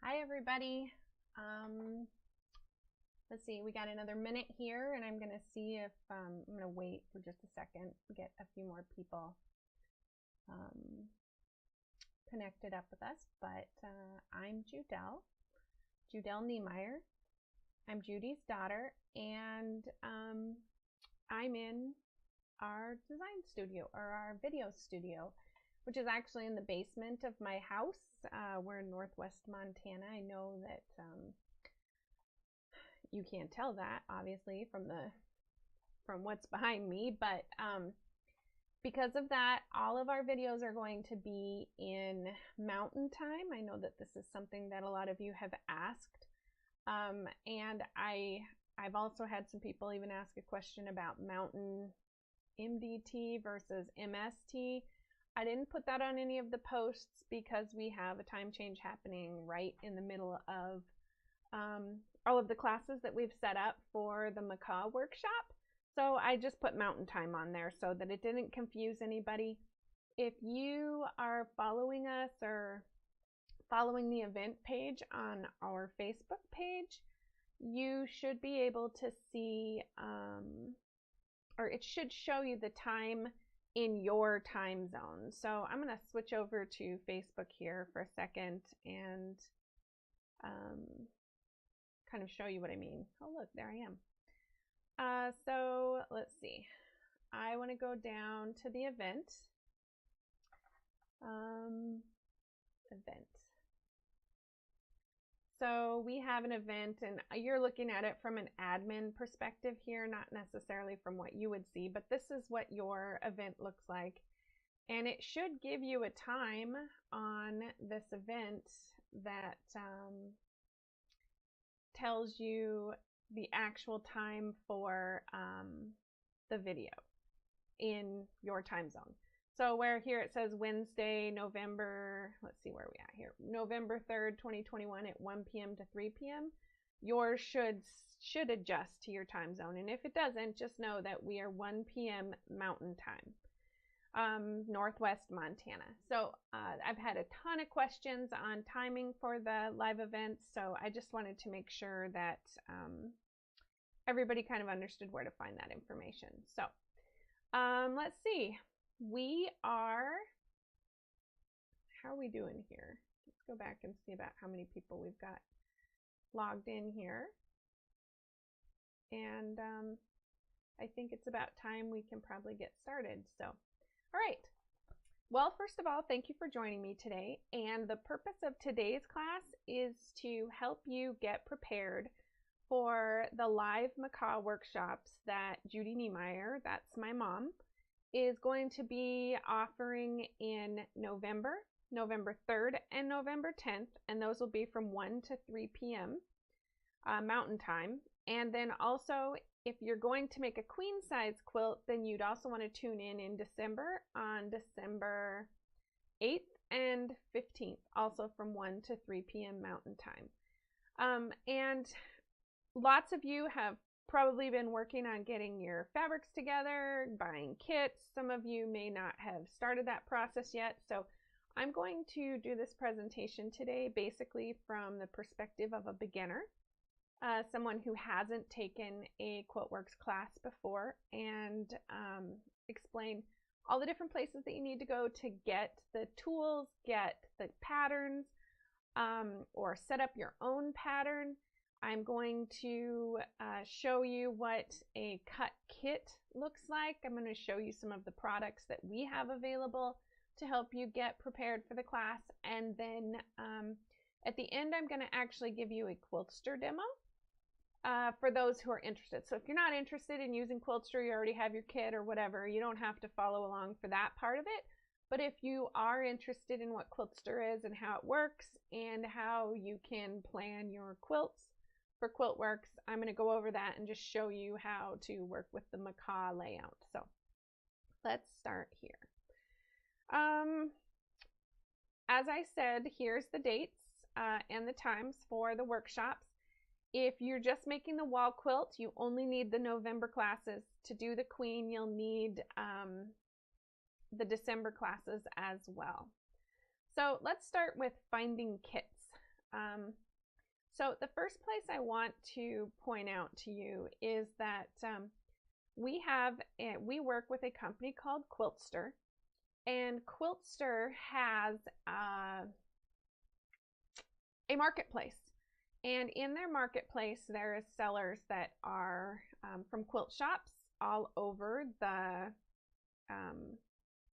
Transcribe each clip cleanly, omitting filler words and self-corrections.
Hi everybody. Let's see, we got another minute here and I'm going to see if I'm going to wait for just a second to get a few more people connected up with us, but I'm Judel Niemeyer. I'm Judy's daughter, and I'm in our design studio, or our video studio, which is actually in the basement of my house. We're in Northwest Montana. I know that you can't tell that, obviously, from what's behind me, but because of that, all of our videos are going to be in mountain time. I know that this is something that a lot of you have asked, and I've also had some people even ask a question about mountain MDT versus MST. I didn't put that on any of the posts because we have a time change happening right in the middle of all of the classes that we've set up for the Macaw workshop. So I just put mountain time on there so that it didn't confuse anybody. If you are following us or following the event page on our Facebook page, you should be able to see, or it should show you the time in your time zone. So I'm going to switch over to Facebook here for a second and kind of show you what I mean. Oh, look, there I am. So let's see. I want to go down to the event. So we have an event, and you're looking at it from an admin perspective here, not necessarily from what you would see, but this is what your event looks like. And it should give you a time on this event that tells you the actual time for the video in your time zone. So where here it says Wednesday, November, let's see where we at here, November 3rd, 2021 at 1 p.m. to 3 p.m. Yours should adjust to your time zone. And if it doesn't, just know that we are 1 p.m. Mountain Time, Northwest Montana. So I've had a ton of questions on timing for the live events. So I just wanted to make sure that everybody kind of understood where to find that information. So let's see. How are we doing here? Let's go back and see about how many people we've got logged in here. And I think it's about time we can probably get started. So, all right. Well, first of all, thank you for joining me today. And the purpose of today's class is to help you get prepared for the live Macaw workshops that Judy Niemeyer, that's my mom, is going to be offering in November 3rd and November 10th, and those will be from 1 to 3 p.m. Mountain Time. And then also, if you're going to make a queen size quilt, then you'd also want to tune in December on December 8th and 15th, also from 1 to 3 p.m. Mountain Time. And lots of you have probably been working on getting your fabrics together, buying kits. Some of you may not have started that process yet. So I'm going to do this presentation today basically from the perspective of a beginner, someone who hasn't taken a Quiltworx class before, and explain all the different places that you need to go to get the tools, get the patterns, or set up your own pattern. I'm going to show you what a cut kit looks like. I'm going to show you some of the products that we have available to help you get prepared for the class. And then at the end, I'm going to actually give you a Quiltster demo for those who are interested. So if you're not interested in using Quiltster, you already have your kit or whatever, you don't have to follow along for that part of it. But if you are interested in what Quiltster is and how it works and how you can plan your quilts for Quiltworx, I'm going to go over that and just show you how to work with the Macaw layout. So let's start here. As I said, here's the dates and the times for the workshops. If you're just making the wall quilt, you only need the November classes. To do the queen, you'll need the December classes as well. So let's start with finding kits. So the first place I want to point out to you is that we work with a company called Quiltster, and Quiltster has a marketplace. And in their marketplace, there is sellers that are from quilt shops all over the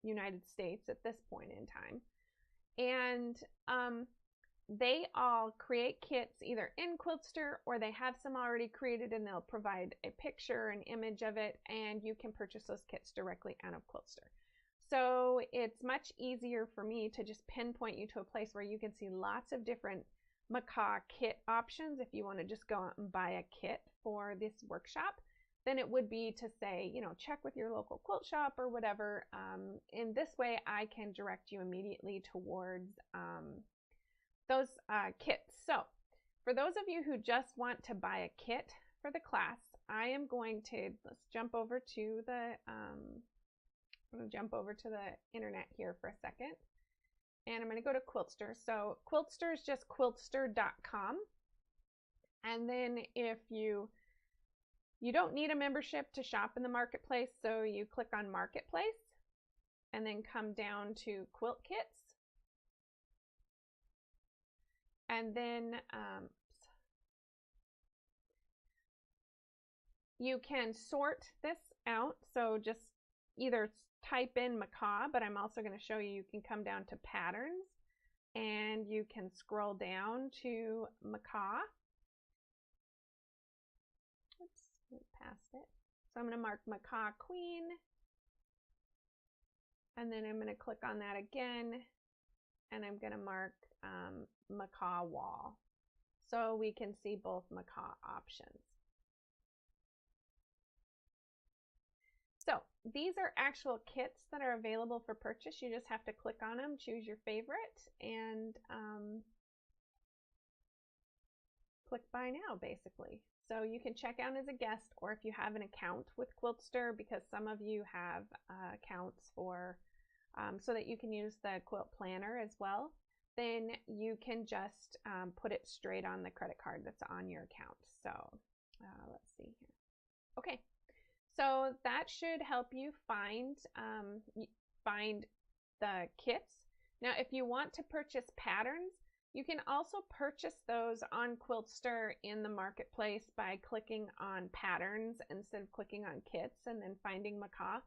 United States at this point in time. And they all create kits either in Quiltster, or they have some already created and they'll provide a picture, an image of it, and you can purchase those kits directly out of Quiltster. So it's much easier for me to just pinpoint you to a place where you can see lots of different Macaw kit options if you want to just go out and buy a kit for this workshop, than it would be to say, you know, check with your local quilt shop or whatever. In this way, I can direct you immediately towards those kits. So for those of you who just want to buy a kit for the class, I am going to, let's jump over to the internet here for a second. And I'm going to go to Quiltster. So Quiltster is just Quiltster.com. And then if you don't need a membership to shop in the marketplace, so you click on Marketplace and then come down to Quilt Kits. And then you can sort this out. So just either type in Macaw, but I'm also going to show you can come down to Patterns and you can scroll down to Macaw. Oops, went past it. So I'm going to mark Macaw Queen, and then I'm going to click on that again, and I'm going to mark Macaw Wall, so we can see both Macaw options. So these are actual kits that are available for purchase. You just have to click on them, choose your favorite, and click buy now, basically. So you can check out as a guest, or if you have an account with Quiltster, because some of you have accounts for so that you can use the Quilt Planner as well, then you can just put it straight on the credit card that's on your account. So let's see here. Okay, so that should help you find the kits. Now, if you want to purchase patterns, you can also purchase those on Quiltster in the marketplace by clicking on patterns instead of clicking on kits and then finding Macaw,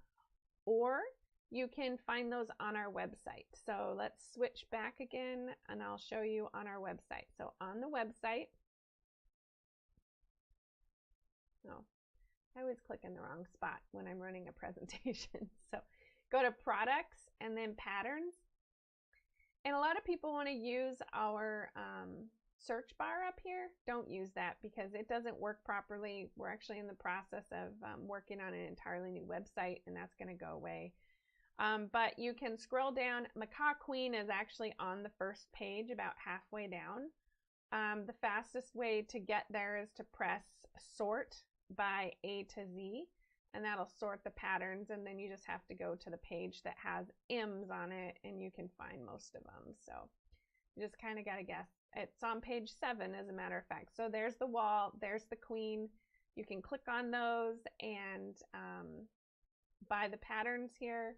or you can find those on our website. So let's switch back again and I'll show you on our website. So on the website, oh, I always click in the wrong spot when I'm running a presentation. So go to Products and then Patterns. And a lot of people want to use our search bar up here. Don't use that because it doesn't work properly. We're actually in the process of working on an entirely new website, and that's going to go away. But you can scroll down. Macaw Queen is actually on the first page, about halfway down. The fastest way to get there is to press Sort by A to Z, and that'll sort the patterns, and then you just have to go to the page that has M's on it, and you can find most of them. So you just kind of got to guess. It's on page 7, as a matter of fact. So there's the wall, there's the queen. You can click on those and buy the patterns here.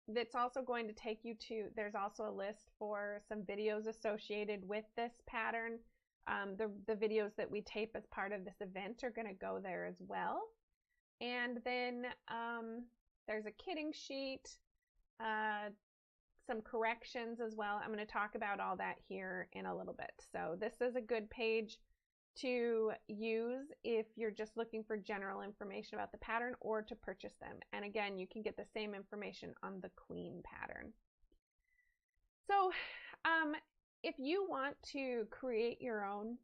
That's also going to take you to, there's also a list for some videos associated with this pattern. The videos that we tape as part of this event are going to go there as well. And then there's a kitting sheet, some corrections as well. I'm going to talk about all that here in a little bit. So this is a good page to use if you're just looking for general information about the pattern or to purchase them. And again, you can get the same information on the Queen pattern. So if you want to create your own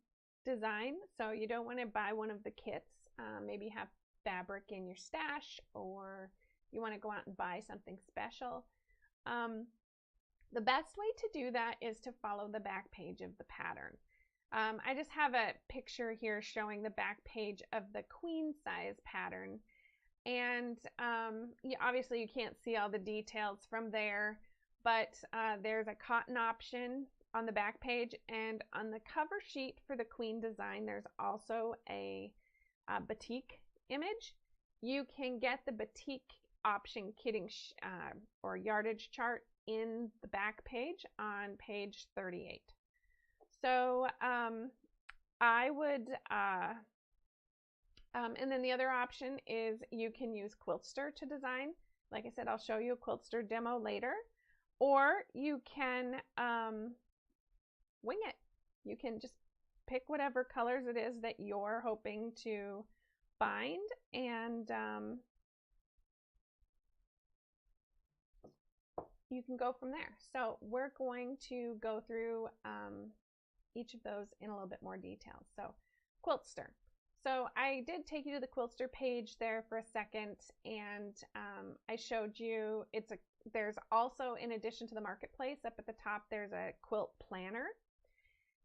design, so you don't want to buy one of the kits, maybe you have fabric in your stash, or you want to go out and buy something special, the best way to do that is to follow the back page of the pattern. I just have a picture here showing the back page of the queen size pattern, and obviously you can't see all the details from there, but there's a cotton option on the back page, and on the cover sheet for the Queen design, there's also a batik image. You can get the batik option kitting or yardage chart in the back page on page 38. So I would, and then the other option is you can use Quiltster to design. Like I said, I'll show you a Quiltster demo later. Or you can wing it. You can just pick whatever colors it is that you're hoping to bind, and you can go from there. So we're going to go through each of those in a little bit more detail. So Quiltster. So I did take you to the Quiltster page there for a second, and I showed you there's also, in addition to the marketplace, up at the top there's a Quilt Planner.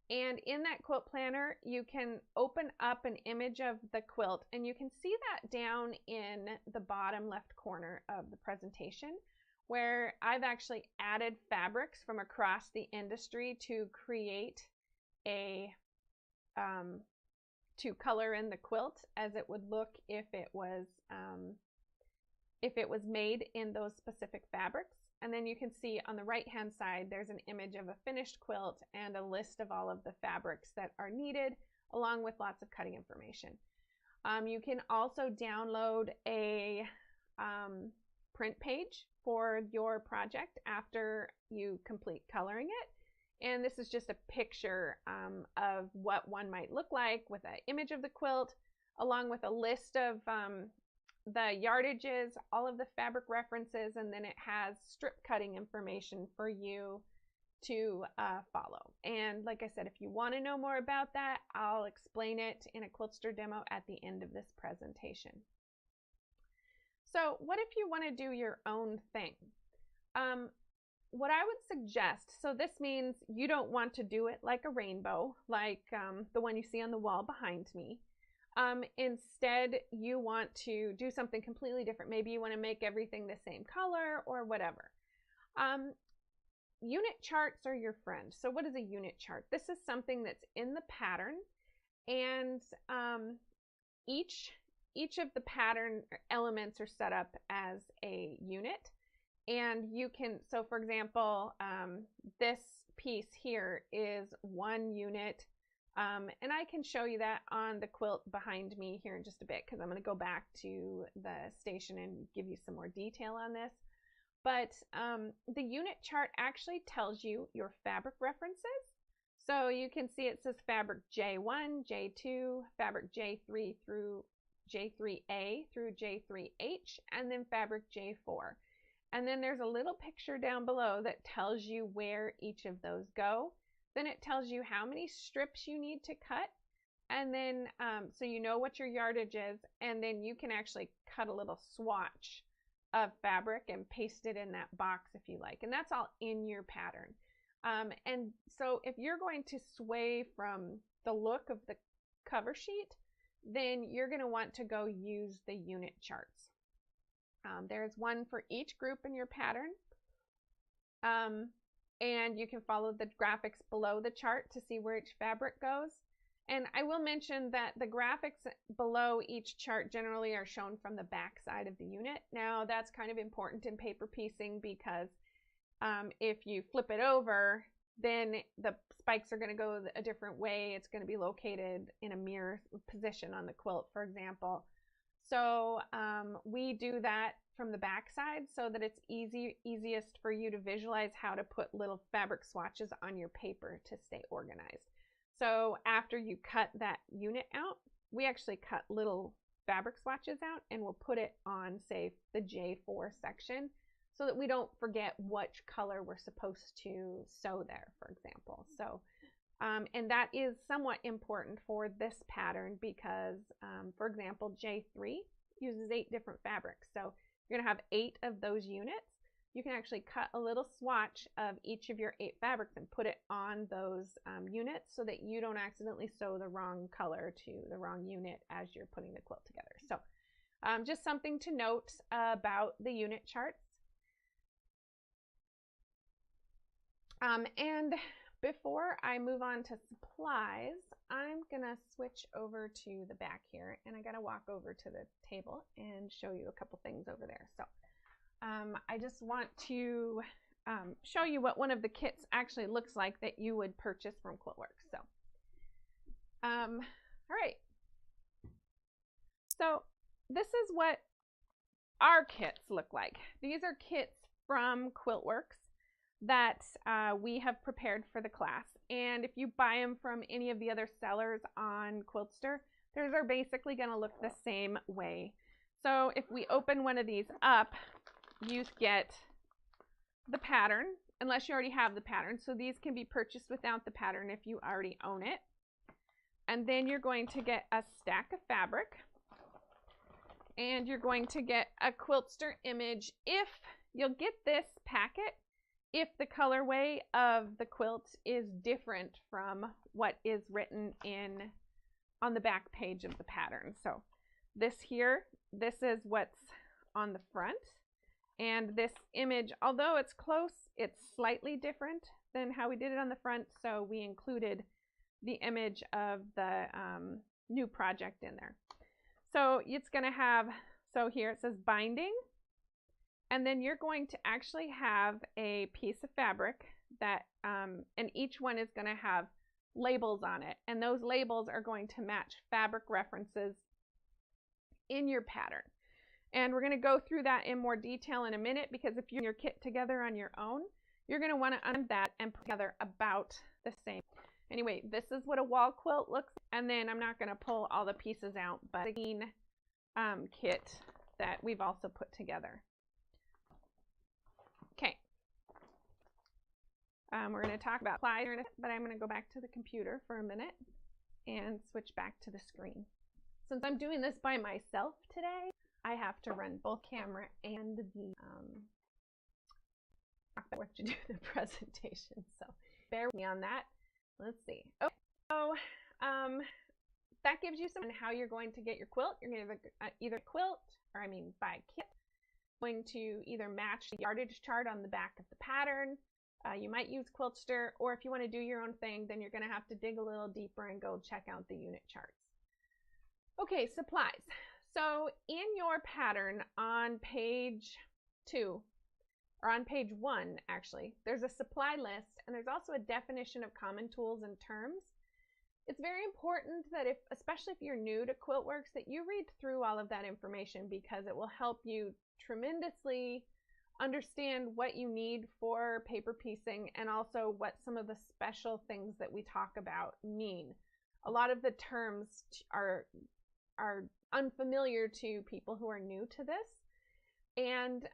And in that Quilt Planner, you can open up an image of the quilt, and you can see that down in the bottom left corner of the presentation, where I've actually added fabrics from across the industry to create to color in the quilt as it would look if it was made in those specific fabrics. And then you can see on the right hand side there's an image of a finished quilt and a list of all of the fabrics that are needed, along with lots of cutting information. You can also download a print page for your project after you complete coloring it. And this is just a picture of what one might look like with an image of the quilt, along with a list of the yardages, all of the fabric references, and then it has strip cutting information for you to follow. And like I said, if you want to know more about that, I'll explain it in a Quiltster demo at the end of this presentation. So what if you want to do your own thing? What I would suggest, so this means you don't want to do it like a rainbow, like the one you see on the wall behind me. Instead, you want to do something completely different. Maybe you want to make everything the same color or whatever. Unit charts are your friend. So what is a unit chart? This is something that's in the pattern, and each of the pattern elements are set up as a unit. And you can, so for example, this piece here is one unit. And I can show you that on the quilt behind me here in just a bit, because I'm going to go back to the station and give you some more detail on this. But the unit chart actually tells you your fabric references. So you can see it says fabric J1, J2, fabric J3 through J3A through J3H, and then fabric J4. And then there's a little picture down below that tells you where each of those go. Then it tells you how many strips you need to cut, and then so you know what your yardage is, and then you can actually cut a little swatch of fabric and paste it in that box if you like, and that's all in your pattern. And so if you're going to sway from the look of the cover sheet, then you're going to want to go use the unit charts. There's one for each group in your pattern. And you can follow the graphics below the chart to see where each fabric goes. And I will mention that the graphics below each chart generally are shown from the back side of the unit. Now that's kind of important in paper piecing, because if you flip it over, then the spikes are going to go a different way. It's going to be located in a mirror position on the quilt, for example. So we do that from the back side so that it's easiest for you to visualize how to put little fabric swatches on your paper to stay organized. So after you cut that unit out, we actually cut little fabric swatches out, and we'll put it on, say, the J4 section, so that we don't forget which color we're supposed to sew there, for example. So and that is somewhat important for this pattern because, for example, J3 uses 8 different fabrics. So you're going to have 8 of those units. You can actually cut a little swatch of each of your 8 fabrics and put it on those units so that you don't accidentally sew the wrong color to the wrong unit as you're putting the quilt together. So just something to note about the unit charts. And before I move on to supplies, I'm gonna switch over to the back here, and I gotta walk over to the table and show you a couple things over there. So I just want to show you what one of the kits actually looks like that you would purchase from Quiltworx. So all right, so this is what our kits look like. These are kits from Quiltworx that we have prepared for the class, and if you buy them from any of the other sellers on Quiltster, theirs are basically going to look the same way. So if we open one of these up, you get the pattern, unless you already have the pattern. So these can be purchased without the pattern if you already own it. And then you're going to get a stack of fabric, and you're going to get a Quiltster image. If you'll get this packet if the colorway of the quilt is different from what is written on the back page of the pattern. So this here, this is what's on the front, and this image, although it's close, it's slightly different than how we did it on the front, so we included the image of the new project in there. So it's going to have, so here it says binding, and then you're going to actually have a piece of fabric that, and each one is going to have labels on it, and those labels are going to match fabric references in your pattern. And we're going to go through that in more detail in a minute, because if you're your kit together on your own, you're going to want to undo that and put together about the same. Anyway, this is what a wall quilt looks like, and then I'm not going to pull all the pieces out, but a kit that we've also put together. Okay. We're going to talk about supplies, but I'm going to go back to the computer for a minute and switch back to the screen. Since I'm doing this by myself today, I have to run both camera and the to do the presentation. So bear with me on that. Let's see. Okay, so that gives you some on how you're going to get your quilt. You're going to either quilt, or buy a kit. Going to either match the yardage chart on the back of the pattern. You might use Quiltster, or if you want to do your own thing, then you're going to have to dig a little deeper and go check out the unit charts. Okay, supplies. So in your pattern on page 2, or on page 1 actually, there's a supply list, and there's also a definition of common tools and terms. It's very important that especially if you're new to Quiltworx, that you read through all of that information, because it will help you tremendously understand what you need for paper piecing, and also what some of the special things that we talk about mean. A lot of the terms are unfamiliar to people who are new to this, and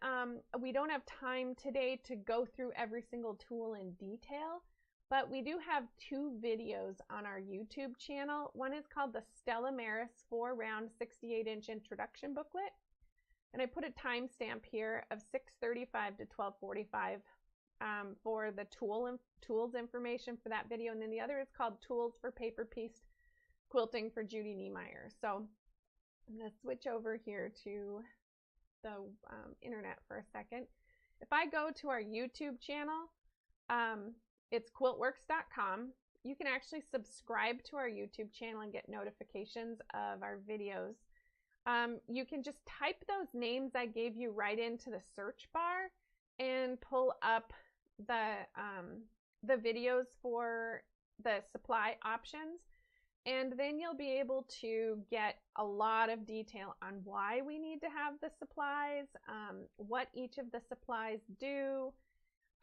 we don't have time today to go through every single tool in detail, but we do have 2 videos on our YouTube channel. One is called the Stella Maris 4-round 68-inch introduction booklet, and I put a timestamp here of 6:35 to 12:45 for the tools information for that video, and then the other is called Tools for Paper Pieced Quilting for Judy Niemeyer. So I'm going to switch over here to the internet for a second. If I go to our YouTube channel, it's Quiltworx.com. You can actually subscribe to our YouTube channel and get notifications of our videos. You can just type those names I gave you right into the search bar and pull up the videos for the supply options. And then you'll be able to get a lot of detail on why we need to have the supplies, what each of the supplies do,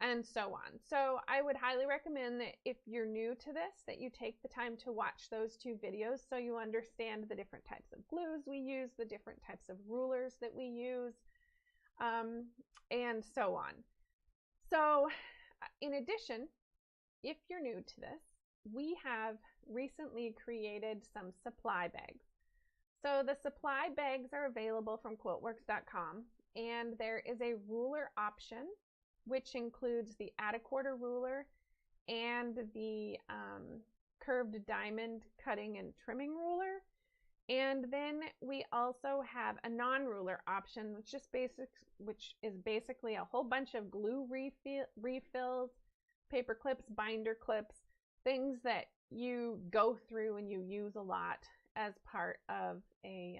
and so on. So I would highly recommend that if you're new to this, that you take the time to watch those 2 videos so you understand the different types of glues we use, the different types of rulers that we use, and so on. So in addition, if you're new to this, we have recently created some supply bags. So the supply bags are available from Quiltworx.com, and there is a ruler option, which includes the add-a-quarter ruler and the curved diamond cutting and trimming ruler. And then we also have a non-ruler option, which is basically a whole bunch of glue refills, paper clips, binder clips, things that you go through and you use a lot as part of a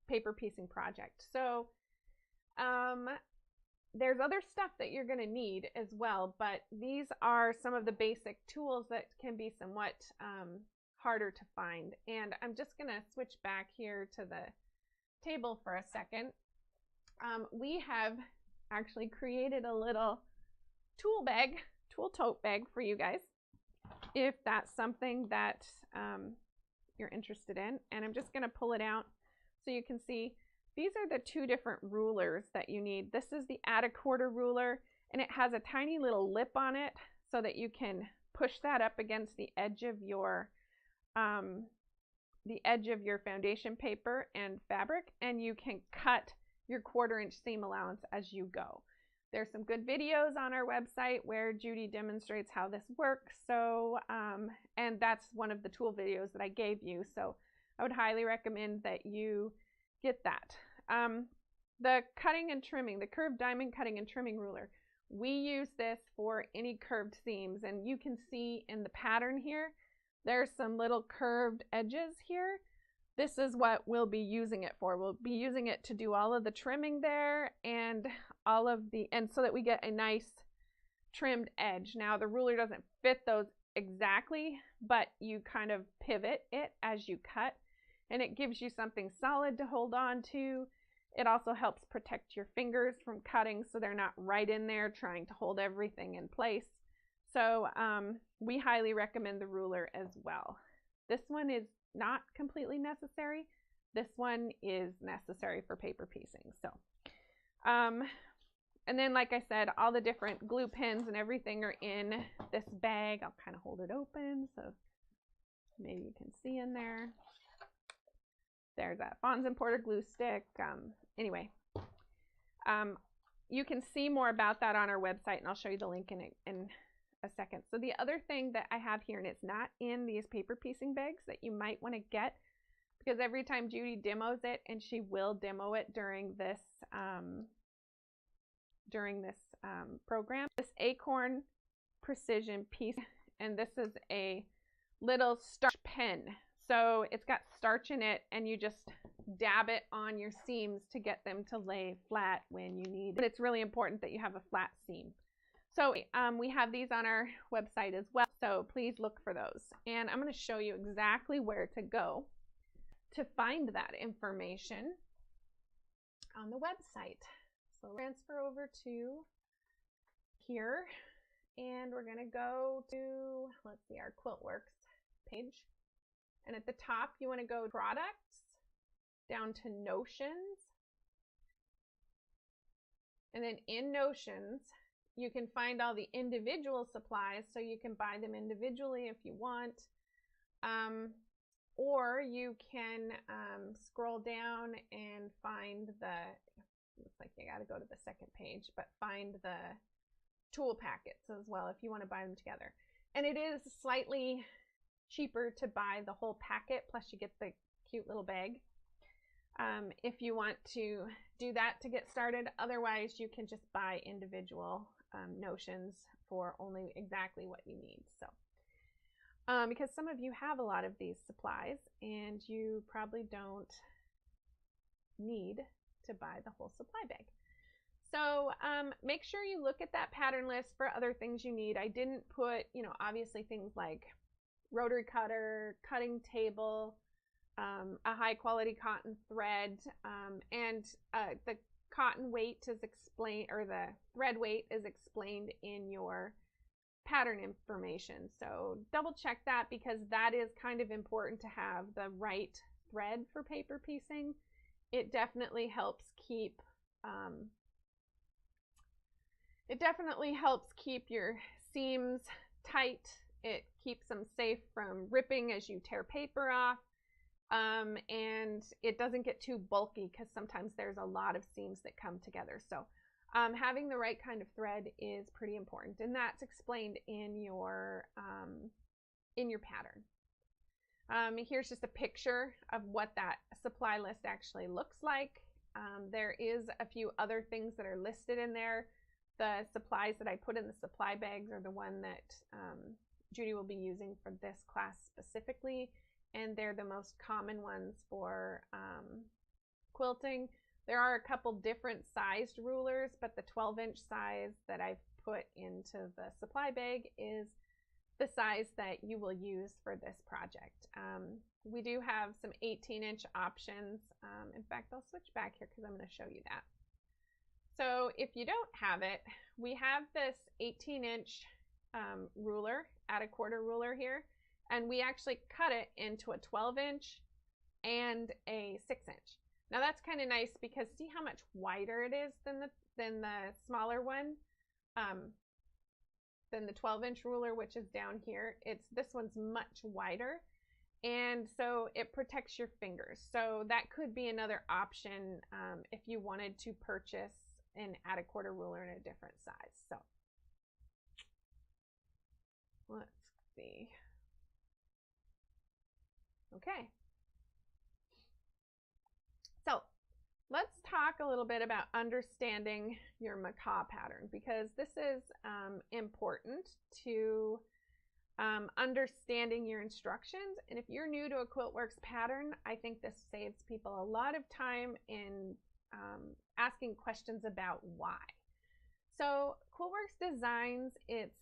paper piecing project. So there's other stuff that you're going to need as well, but these are some of the basic tools that can be somewhat harder to find. And I'm just going to switch back here to the table for a second. We have actually created a little tool tote bag for you guys, if that's something that you're interested in. And I'm just going to pull it out so you can see. These are the two different rulers that you need. This is the add a quarter ruler, and it has a tiny little lip on it so that you can push that up against the edge of your foundation paper and fabric, and you can cut your 1/4 inch seam allowance as you go. There's some good videos on our website where Judy demonstrates how this works. So, and that's one of the tool videos that I gave you. So I would highly recommend that you get that. The cutting and trimming, the curved diamond cutting and trimming ruler, we use this for any curved seams, and you can see in the pattern here, there's some little curved edges here. This is what we'll be using it for. We'll be using it to do all of the trimming there and so that we get a nice trimmed edge. Now the ruler doesn't fit those exactly, but you kind of pivot it as you cut, and it gives you something solid to hold on to. It also helps protect your fingers from cutting so they're not right in there trying to hold everything in place. So we highly recommend the ruler as well. This one is not completely necessary. This one is necessary for paper piecing. So, and then like I said, all the different glue pens and everything are in this bag. I'll kind of hold it open so maybe you can see in there. There's that Fons and Porter glue stick. Anyway, you can see more about that on our website, and I'll show you the link in a second. So the other thing that I have here, and it's not in these paper piecing bags, that you might want to get, because every time Judy demos it, and she will demo it during this program, this Acorn Precision piece, and this is a little starch pen. So it's got starch in it, and you just dab it on your seams to get them to lay flat when you need it. But it's really important that you have a flat seam. So we have these on our website as well, so please look for those. And I'm going to show you exactly where to go to find that information on the website. So transfer over to here, and we're going to go to, let's see, our Quiltworx page. And at the top, you want to go products, down to Notions. And then in Notions, you can find all the individual supplies, so you can buy them individually if you want. Or you can scroll down and find looks like you got to go to the second page, but find the tool packets as well if you want to buy them together. And it is slightly cheaper to buy the whole packet, plus you get the cute little bag if you want to do that to get started. Otherwise, you can just buy individual notions for only exactly what you need. So because some of you have a lot of these supplies and you probably don't need to buy the whole supply bag. So make sure you look at that pattern list for other things you need. I didn't put, obviously things like rotary cutter, cutting table, a high quality cotton thread, and the cotton weight is explained, or the thread weight is explained in your pattern information. So double check that, because that is kind of important to have the right thread for paper piecing. It definitely helps keep your seams tight. It keeps them safe from ripping as you tear paper off, and it doesn't get too bulky, because sometimes there's a lot of seams that come together. So having the right kind of thread is pretty important, and that's explained in your pattern. Here's just a picture of what that supply list actually looks like. There is a few other things that are listed in there The supplies that I put in the supply bags are the one that Judy will be using for this class specifically, and they're the most common ones for quilting. There are a couple different sized rulers, but the 12-inch size that I've put into the supply bag is the size that you will use for this project. We do have some 18-inch options. In fact, I'll switch back here because I'm going to show you that. So if you don't have it, we have this 18-inch ruler, at a quarter ruler here, and we actually cut it into a 12-inch and a 6-inch. Now that's kind of nice because see how much wider it is than the smaller one, than the 12-inch ruler, which is down here. This one's much wider, and so it protects your fingers. So that could be another option if you wanted to purchase an at a quarter ruler in a different size. So let's see. Okay. So let's talk a little bit about understanding your Macaw pattern, because this is important to understanding your instructions. And if you're new to a Quiltworx pattern, I think this saves people a lot of time in asking questions about why. So Quiltworx designs its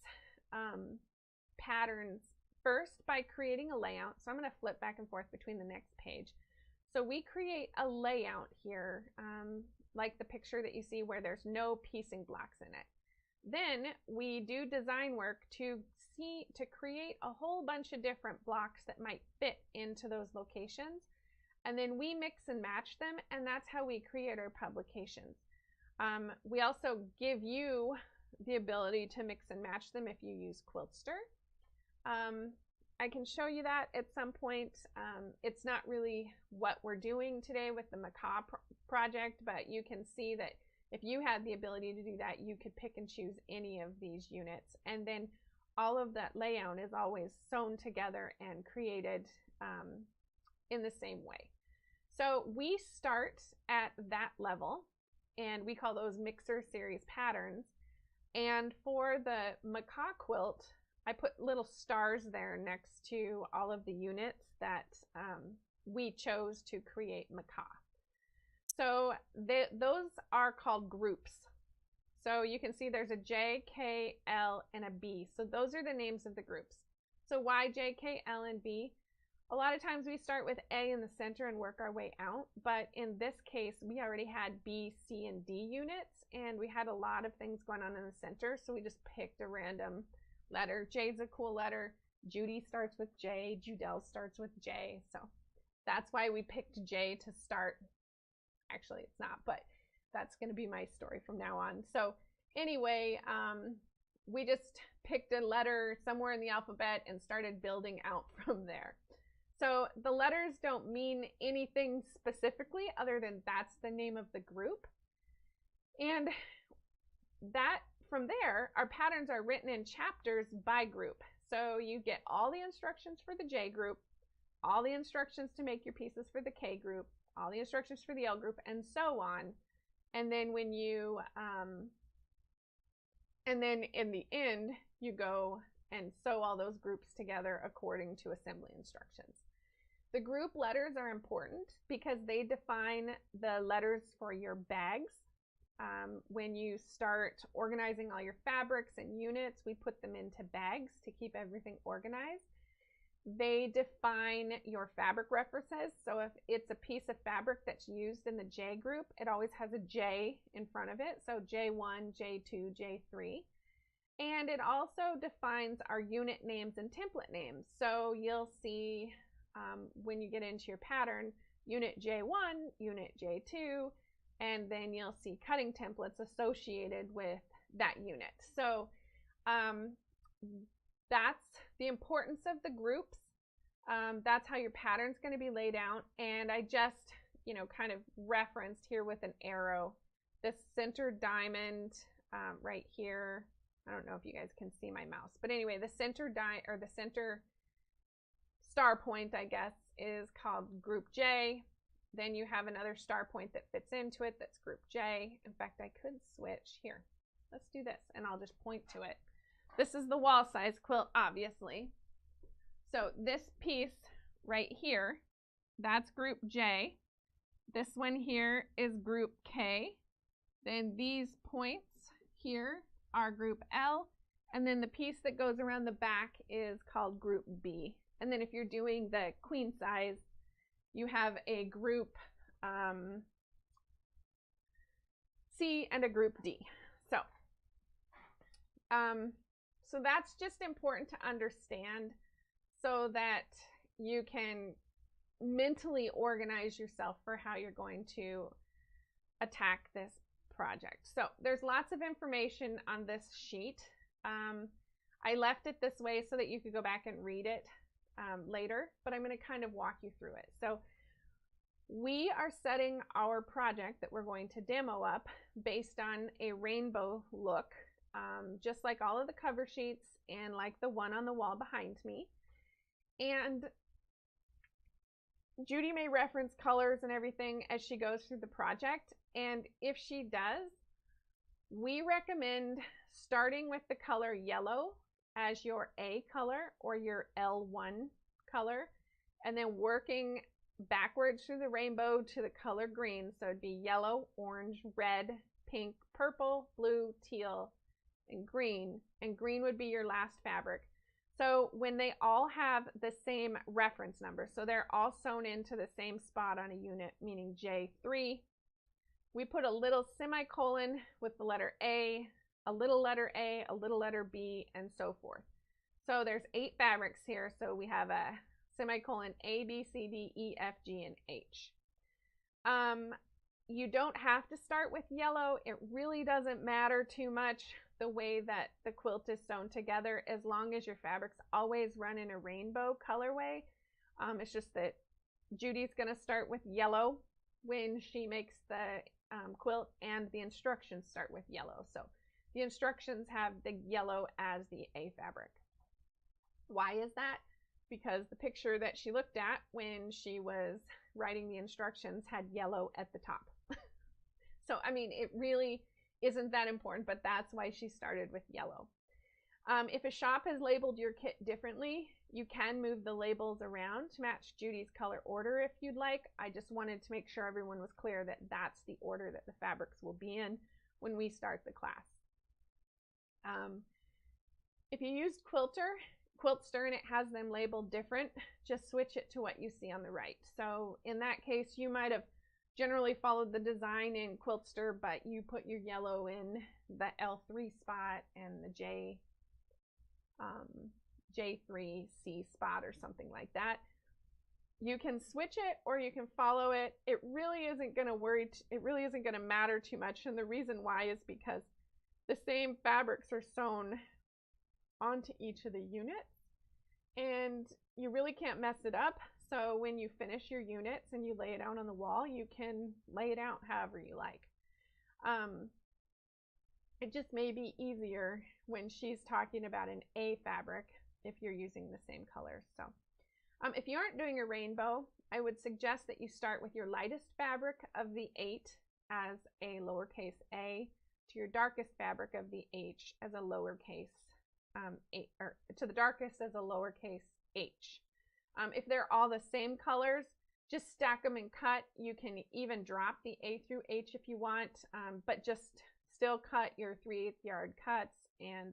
patterns first by creating a layout. So I'm going to flip back and forth between the next page. So we create a layout here, like the picture that you see where there's no piecing blocks in it. Then we do design work to create a whole bunch of different blocks that might fit into those locations. And then we mix and match them, and that's how we create our publications. We also give you the ability to mix and match them if you use Quiltster. I can show you that at some point. It's not really what we're doing today with the Macaw project, but you can see that if you had the ability to do that, you could pick and choose any of these units. And then all of that layout is always sewn together and created in the same way. So we start at that level, and we call those mixer series patterns. And for the Macaw quilt, I put little stars there next to all of the units that we chose to create Macaw. So those are called groups. So you can see there's a J, K, L, and a B. So those are the names of the groups. So why J, K, L, and B? A lot of times we start with A in the center and work our way out, but in this case we already had B, C, and D units, and we had a lot of things going on in the center, so we just picked a random letter. J's a cool letter. Judy starts with J. Judel starts with J. So that's why we picked J to start. Actually, it's not, but that's going to be my story from now on. So anyway, we just picked a letter somewhere in the alphabet and started building out from there. So the letters don't mean anything specifically other than that's the name of the group. And that from there, our patterns are written in chapters by group. So you get all the instructions for the J group, all the instructions to make your pieces for the K group, all the instructions for the L group, and so on. And then when you, and then in the end, you go and sew all those groups together according to assembly instructions. The group letters are important because they define the letters for your bags. When you start organizing all your fabrics and units, we put them into bags to keep everything organized. They define your fabric references. So if it's a piece of fabric that's used in the J group, it always has a J in front of it. So J1, J2, J3. And it also defines our unit names and template names. So you'll see when you get into your pattern, unit J1, unit J2, and then you'll see cutting templates associated with that unit. So that's the importance of the groups. That's how your pattern's going to be laid out. And I just, kind of referenced here with an arrow, the center diamond right here. I don't know if you guys can see my mouse, but anyway, the center star point, I guess, is called group J. Then you have another star point that fits into it that's group J. In fact, I could switch here. let's do this, and I'll just point to it. This is the wall size quilt, obviously. So this piece right here, that's group J. This one here is group K. Then these points here are group L. And then the piece that goes around the back is called group B. And then if you're doing the queen size, you have a group C and a group D. So that's just important to understand so that you can mentally organize yourself for how you're going to attack this project. So there's lots of information on this sheet. I left it this way so that you could go back and read it later, but I'm going to kind of walk you through it. So we are setting our project that we're going to demo up based on a rainbow look, just like all of the cover sheets and like the one on the wall behind me. And Judy may reference colors and everything as she goes through the project. And if she does, we recommend starting with the color yellow as your A color or your L1 color, and then working backwards through the rainbow to the color green. So it'd be yellow, orange, red, pink, purple, blue, teal, and green. And green would be your last fabric. So when they all have the same reference number, so they're all sewn into the same spot on a unit, meaning J3, we put a little semicolon with the letter A, a little letter A, a little letter B, and so forth. So there's 8 fabrics here, so we have a semicolon A, B, C, D, E, F, G, and H. You don't have to start with yellow. It really doesn't matter too much the way that the quilt is sewn together, as long as your fabrics always run in a rainbow colorway. It's just that Judy's going to start with yellow when she makes the quilt, and the instructions start with yellow. So the instructions have the yellow as the A fabric. Why is that? Because the picture that she looked at when she was writing the instructions had yellow at the top. So, I mean, it really isn't that important, but that's why she started with yellow. If a shop has labeled your kit differently, you can move the labels around to match Judy's color order if you'd like. I just wanted to make sure everyone was clear that that's the order that the fabrics will be in when we start the class. If you used Quiltster and it has them labeled different, just switch it to what you see on the right. So in that case, you might have generally followed the design in Quiltster, but you put your yellow in the L3 spot and the J3C spot or something like that. You can switch it or you can follow it. It really isn't going to matter too much, and the reason why is because the same fabrics are sewn onto each of the units, and you really can't mess it up. So when you finish your units and you lay it out on the wall, you can lay it out however you like. It just may be easier when she's talking about an A fabric if you're using the same colors. So if you aren't doing a rainbow, I would suggest that you start with your lightest fabric of the 8 as a lowercase a to your darkest fabric of the H as a lowercase or to the darkest as a lowercase h. If they're all the same colors, just stack them and cut. You can even drop the A through H if you want, but just still cut your 3/8 yard cuts and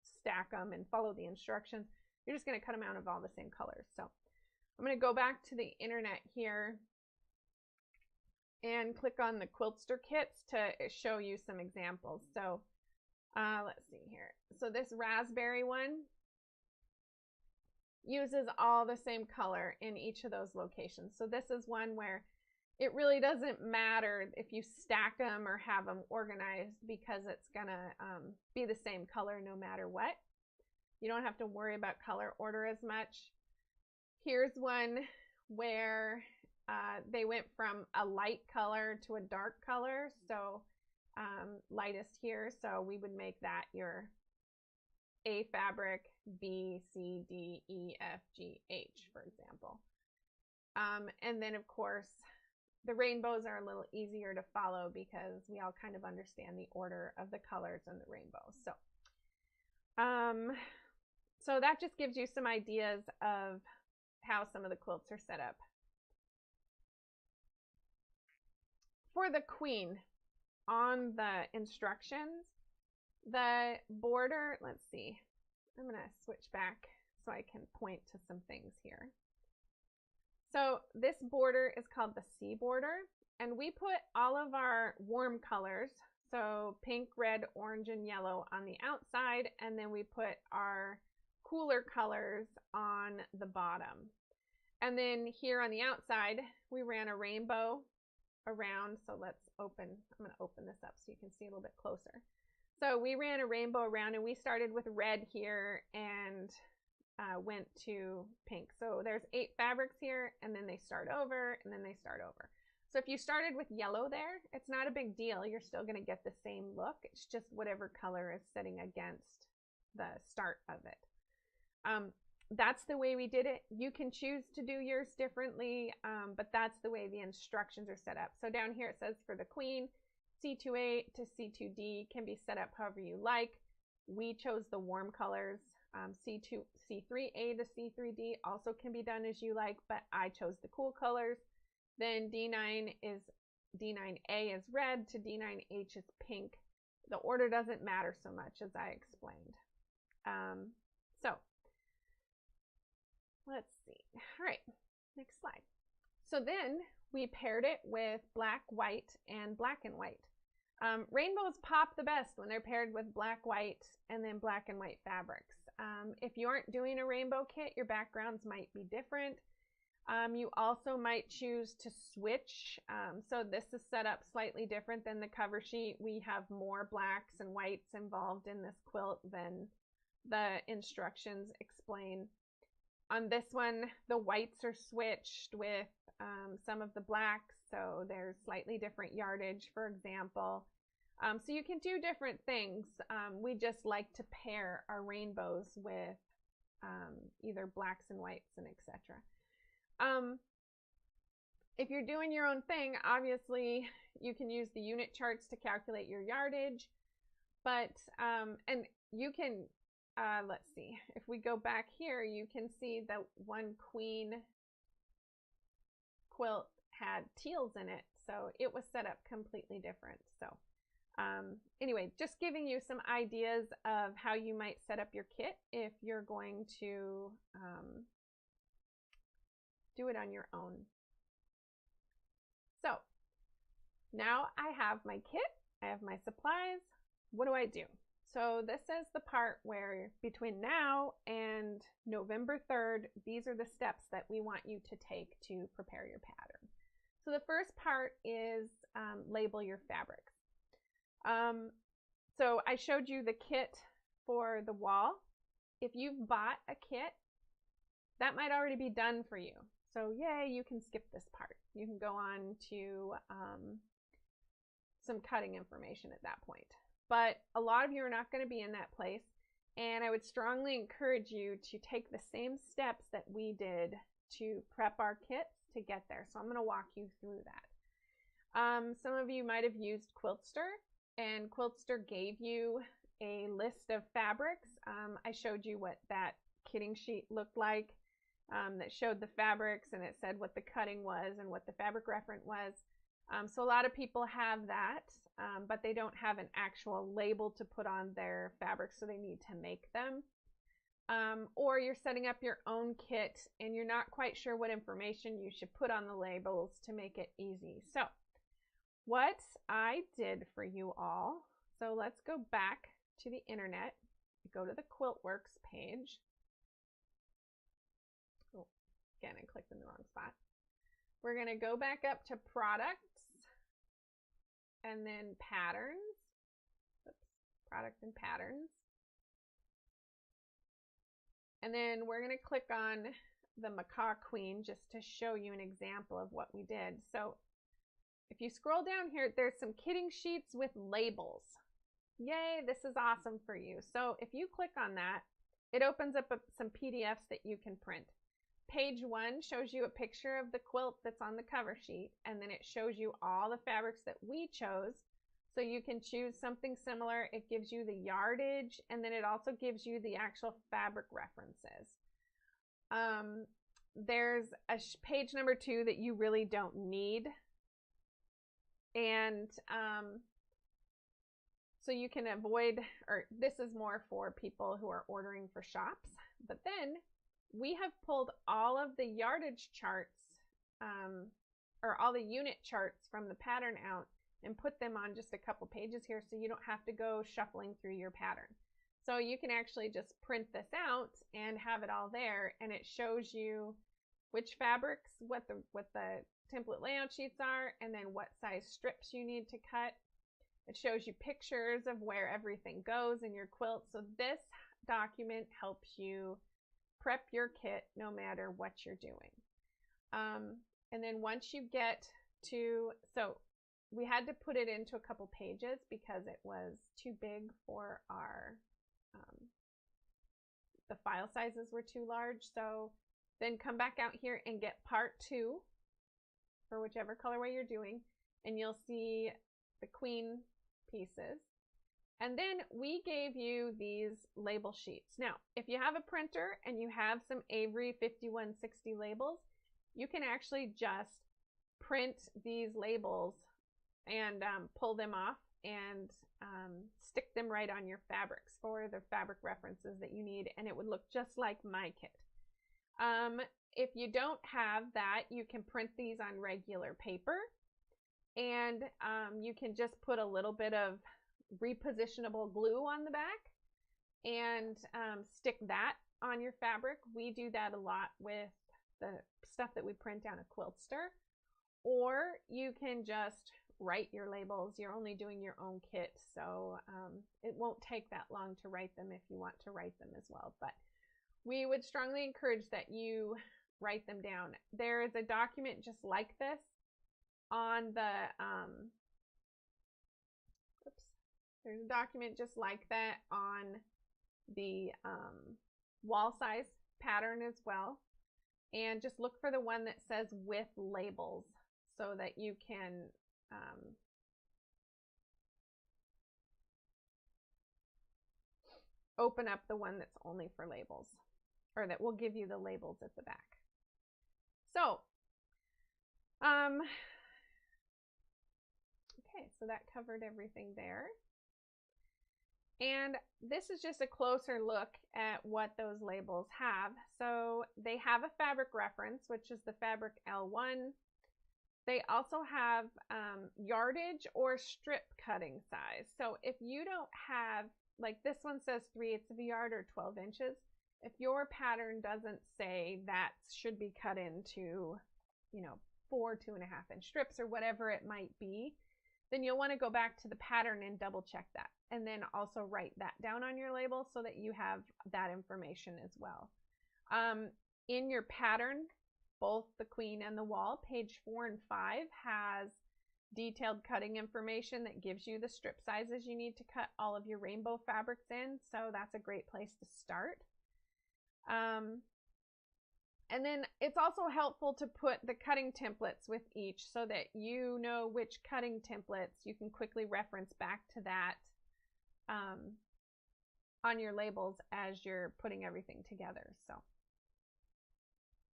stack them and follow the instructions. You're just going to cut them out of all the same colors. So I'm going to go back to the internet here and click on the Quiltster kits to show you some examples. So let's see here. So this raspberry one uses all the same color in each of those locations. So this is one where it really doesn't matter if you stack them or have them organized, because it's gonna be the same color no matter what. You don't have to worry about color order as much. Here's one where they went from a light color to a dark color. So lightest here, so we would make that your A fabric, B, C, D, E, F, G, H, for example. And then of course the rainbows are a little easier to follow because we all kind of understand the order of the colors in the rainbow. So that just gives you some ideas of how some of the quilts are set up. For the queen, on the instructions, the border, let's see, I'm going to switch back so I can point to some things here. So this border is called the C border, and we put all of our warm colors, so pink, red, orange, and yellow on the outside, and then we put our cooler colors on the bottom. And then here on the outside, we ran a rainbow around. So let's open, I'm going to open this up so you can see a little bit closer. So we ran a rainbow around, and we started with red here and went to pink. So there's 8 fabrics here, and then they start over, and then they start over. So if you started with yellow there, it's not a big deal. You're still going to get the same look. It's just whatever color is sitting against the start of it. That's the way we did it. You can choose to do yours differently, but that's the way the instructions are set up. So down here it says for the queen, C2A to C2D can be set up however you like. We chose the warm colors. C3A to C3D also can be done as you like, but I chose the cool colors. Then D9A is red to D9H is pink. The order doesn't matter so much, as I explained. So let's see. All right, next slide. So then we paired it with black, white, and black and white. Rainbows pop the best when they're paired with black, white, and then black and white fabrics. If you aren't doing a rainbow kit, your backgrounds might be different. You also might choose to switch. So this is set up slightly different than the cover sheet. We have more blacks and whites involved in this quilt than the instructions explain. On this one, the whites are switched with some of the blacks, so there's slightly different yardage, for example. So you can do different things. We just like to pair our rainbows with either blacks and whites and etc. If you're doing your own thing, obviously you can use the unit charts to calculate your yardage, but and you can let's see, if we go back here, you can see that one queen quilt had teals in it, so it was set up completely different. So anyway, just giving you some ideas of how you might set up your kit if you're going to do it on your own. So now I have my kit, I have my supplies. What do? So this is the part where between now and November 3rd, these are the steps that we want you to take to prepare your pattern. So the first part is label your fabrics. So I showed you the kit for the wall. If you've bought a kit, that might already be done for you. So yay, you can skip this part. You can go on to some cutting information at that point. But a lot of you are not going to be in that place, and I would strongly encourage you to take the same steps that we did to prep our kits to get there. So I'm going to walk you through that. Some of you might have used Quiltster, and Quiltster gave you a list of fabrics. I showed you what that kitting sheet looked like, that showed the fabrics, and it said what the cutting was and what the fabric reference was. So a lot of people have that, but they don't have an actual label to put on their fabrics, so they need to make them. Or you're setting up your own kit and you're not quite sure what information you should put on the labels to make it easy. So what I did for you all, so let's go back to the internet, go to the Quiltworx page. Oh, again, I clicked in the wrong spot. We're going to go back up to products and then patterns. Oops, product and patterns. And then we're going to click on the Macaw Queen just to show you an example of what we did. So if you scroll down here, there's some kitting sheets with labels. Yay, this is awesome for you. So if you click on that, it opens up some PDFs that you can print. page 1 shows you a picture of the quilt that's on the cover sheet, and then it shows you all the fabrics that we chose. So you can choose something similar. It gives you the yardage, and then it also gives you the actual fabric references. There's a page number 2 that you really don't need. And so you can avoid, or this is more for people who are ordering for shops. But then we have pulled all of the yardage charts, or all the unit charts from the pattern out and put them on just a couple pages here, so you don't have to go shuffling through your pattern. So you can actually just print this out and have it all there, and it shows you which fabrics, what the template layout sheets are, and then what size strips you need to cut. It shows you pictures of where everything goes in your quilt. So this document helps you prep your kit no matter what you're doing. And then once you get to, so we had to put it into a couple pages because it was too big for our, the file sizes were too large. So then come back out here and get part 2 for whichever colorway you're doing, and you'll see the queen pieces. And then we gave you these label sheets. Now, if you have a printer and you have some Avery 5160 labels, you can actually just print these labels and pull them off and stick them right on your fabrics for the fabric references that you need, and it would look just like my kit. If you don't have that, you can print these on regular paper, and you can just put a little bit of repositionable glue on the back and stick that on your fabric. We do that a lot with the stuff that we print down at Quiltster. Or you can just write your labels. You're only doing your own kit, so it won't take that long to write them if you want to write them as well. But we would strongly encourage that you write them down. There is a document just like this on the, there's a document just like that on the wall size pattern as well. And just look for the one that says with labels so that you can open up the one that's only for labels, or that will give you the labels at the back. So, okay, so that covered everything there. And this is just a closer look at what those labels have. So they have a fabric reference, which is the fabric L1. They also have yardage or strip cutting size. So if you don't have, like this one says 3/8 of a yard or 12 inches. If your pattern doesn't say that should be cut into, 4 2.5-inch strips or whatever it might be, then you'll want to go back to the pattern and double check that. And then also write that down on your label so that you have that information as well. In your pattern, both the queen and the wall, page 4 and 5 has detailed cutting information that gives you the strip sizes you need to cut all of your rainbow fabrics in. So that's a great place to start. And then it's also helpful to put the cutting templates with each so that you know which cutting templates you can quickly reference back to that on your labels as you're putting everything together. So,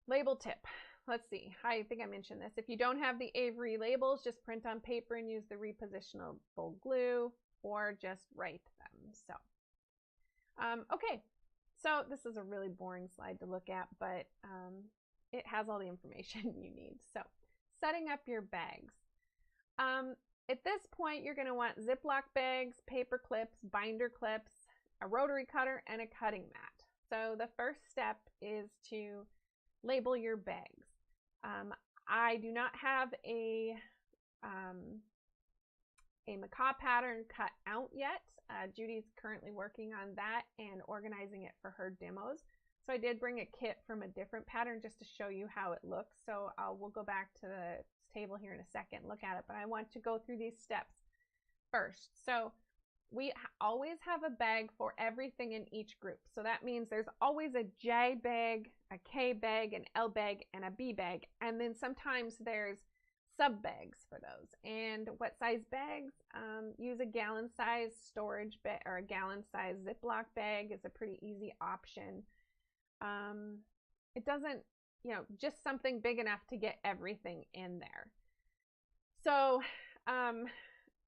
label tip. Let's see. I think I mentioned this. If you don't have the Avery labels, just print on paper and use the repositionable glue, or just write them. So, okay. So this is a really boring slide to look at, but it has all the information you need. So setting up your bags. At this point, you're going to want Ziploc bags, paper clips, binder clips, a rotary cutter, and a cutting mat. So the first step is to label your bags. I do not have a Macaw pattern cut out yet. Judy's currently working on that and organizing it for her demos. So I did bring a kit from a different pattern just to show you how it looks. So we'll go back to the table here in a second, look at it, but I want to go through these steps first. So we always have a bag for everything in each group. So that means there's always a J bag, a K bag, an L bag, and a B bag. And then sometimes there's sub bags for those. And what size bags? Use a gallon size storage bag, or a gallon size Ziploc bag is a pretty easy option. It doesn't, just something big enough to get everything in there. So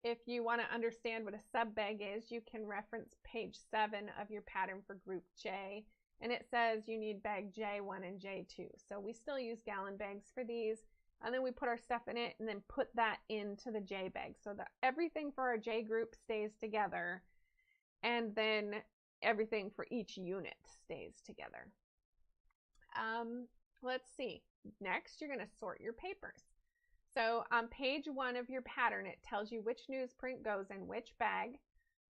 if you want to understand what a sub bag is, you can reference page 7 of your pattern for group J, and it says you need bag J1 and J2. So we still use gallon bags for these, and then we put our stuff in it and then put that into the J bag so that everything for our J group stays together, and then everything for each unit stays together. Let's see. Next, you're going to sort your papers. So on page 1 of your pattern, it tells you which newsprint goes in which bag.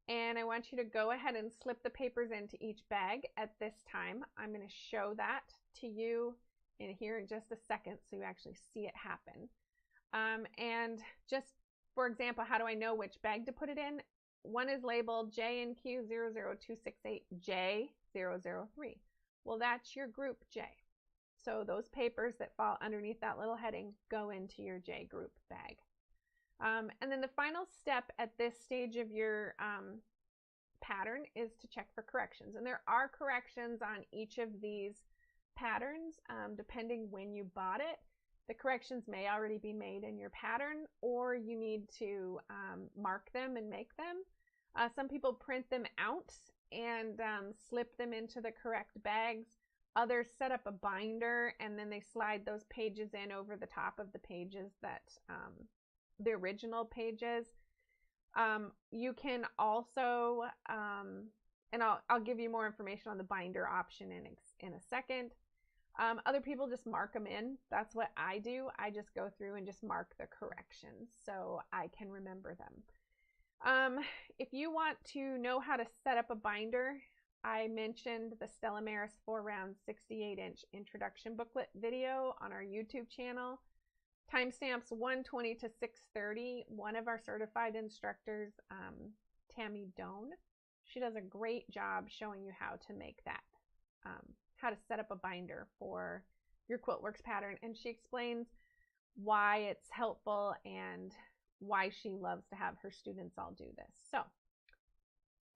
And I want you to go ahead and slip the papers into each bag at this time. I'm going to show that to you in here in just a second so you actually see it happen. And just for example, how do I know which bag to put it in? One is labeled JNQ 00268J003. Well, that's your group J. So those papers that fall underneath that little heading go into your J group bag. And then the final step at this stage of your pattern is to check for corrections. And there are corrections on each of these patterns depending when you bought it. The corrections may already be made in your pattern, or you need to mark them and make them. Some people print them out and slip them into the correct bags. Others set up a binder and then they slide those pages in over the top of the pages that the original pages. You can also, and I'll give you more information on the binder option in a second. Other people just mark them in. That's what I do. I just go through and just mark the corrections so I can remember them. If you want to know how to set up a binder, I mentioned the Stella Maris 4-round 68-inch introduction booklet video on our YouTube channel. Timestamps 1:20 to 6:30. One of our certified instructors, Tammy Doan, she does a great job showing you how to make that, how to set up a binder for your Quiltworx pattern. And she explains why it's helpful and why she loves to have her students all do this. So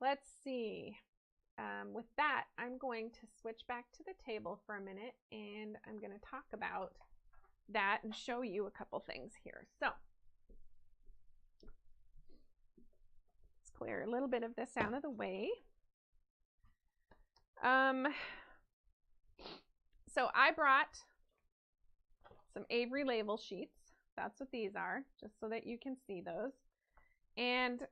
let's see. With that, I'm going to switch back to the table for a minute, and I'm going to talk about that and show you a couple things here. So let's clear a little bit of this out of the way. So I brought some Avery label sheets. That's what these are, just so that you can see those. And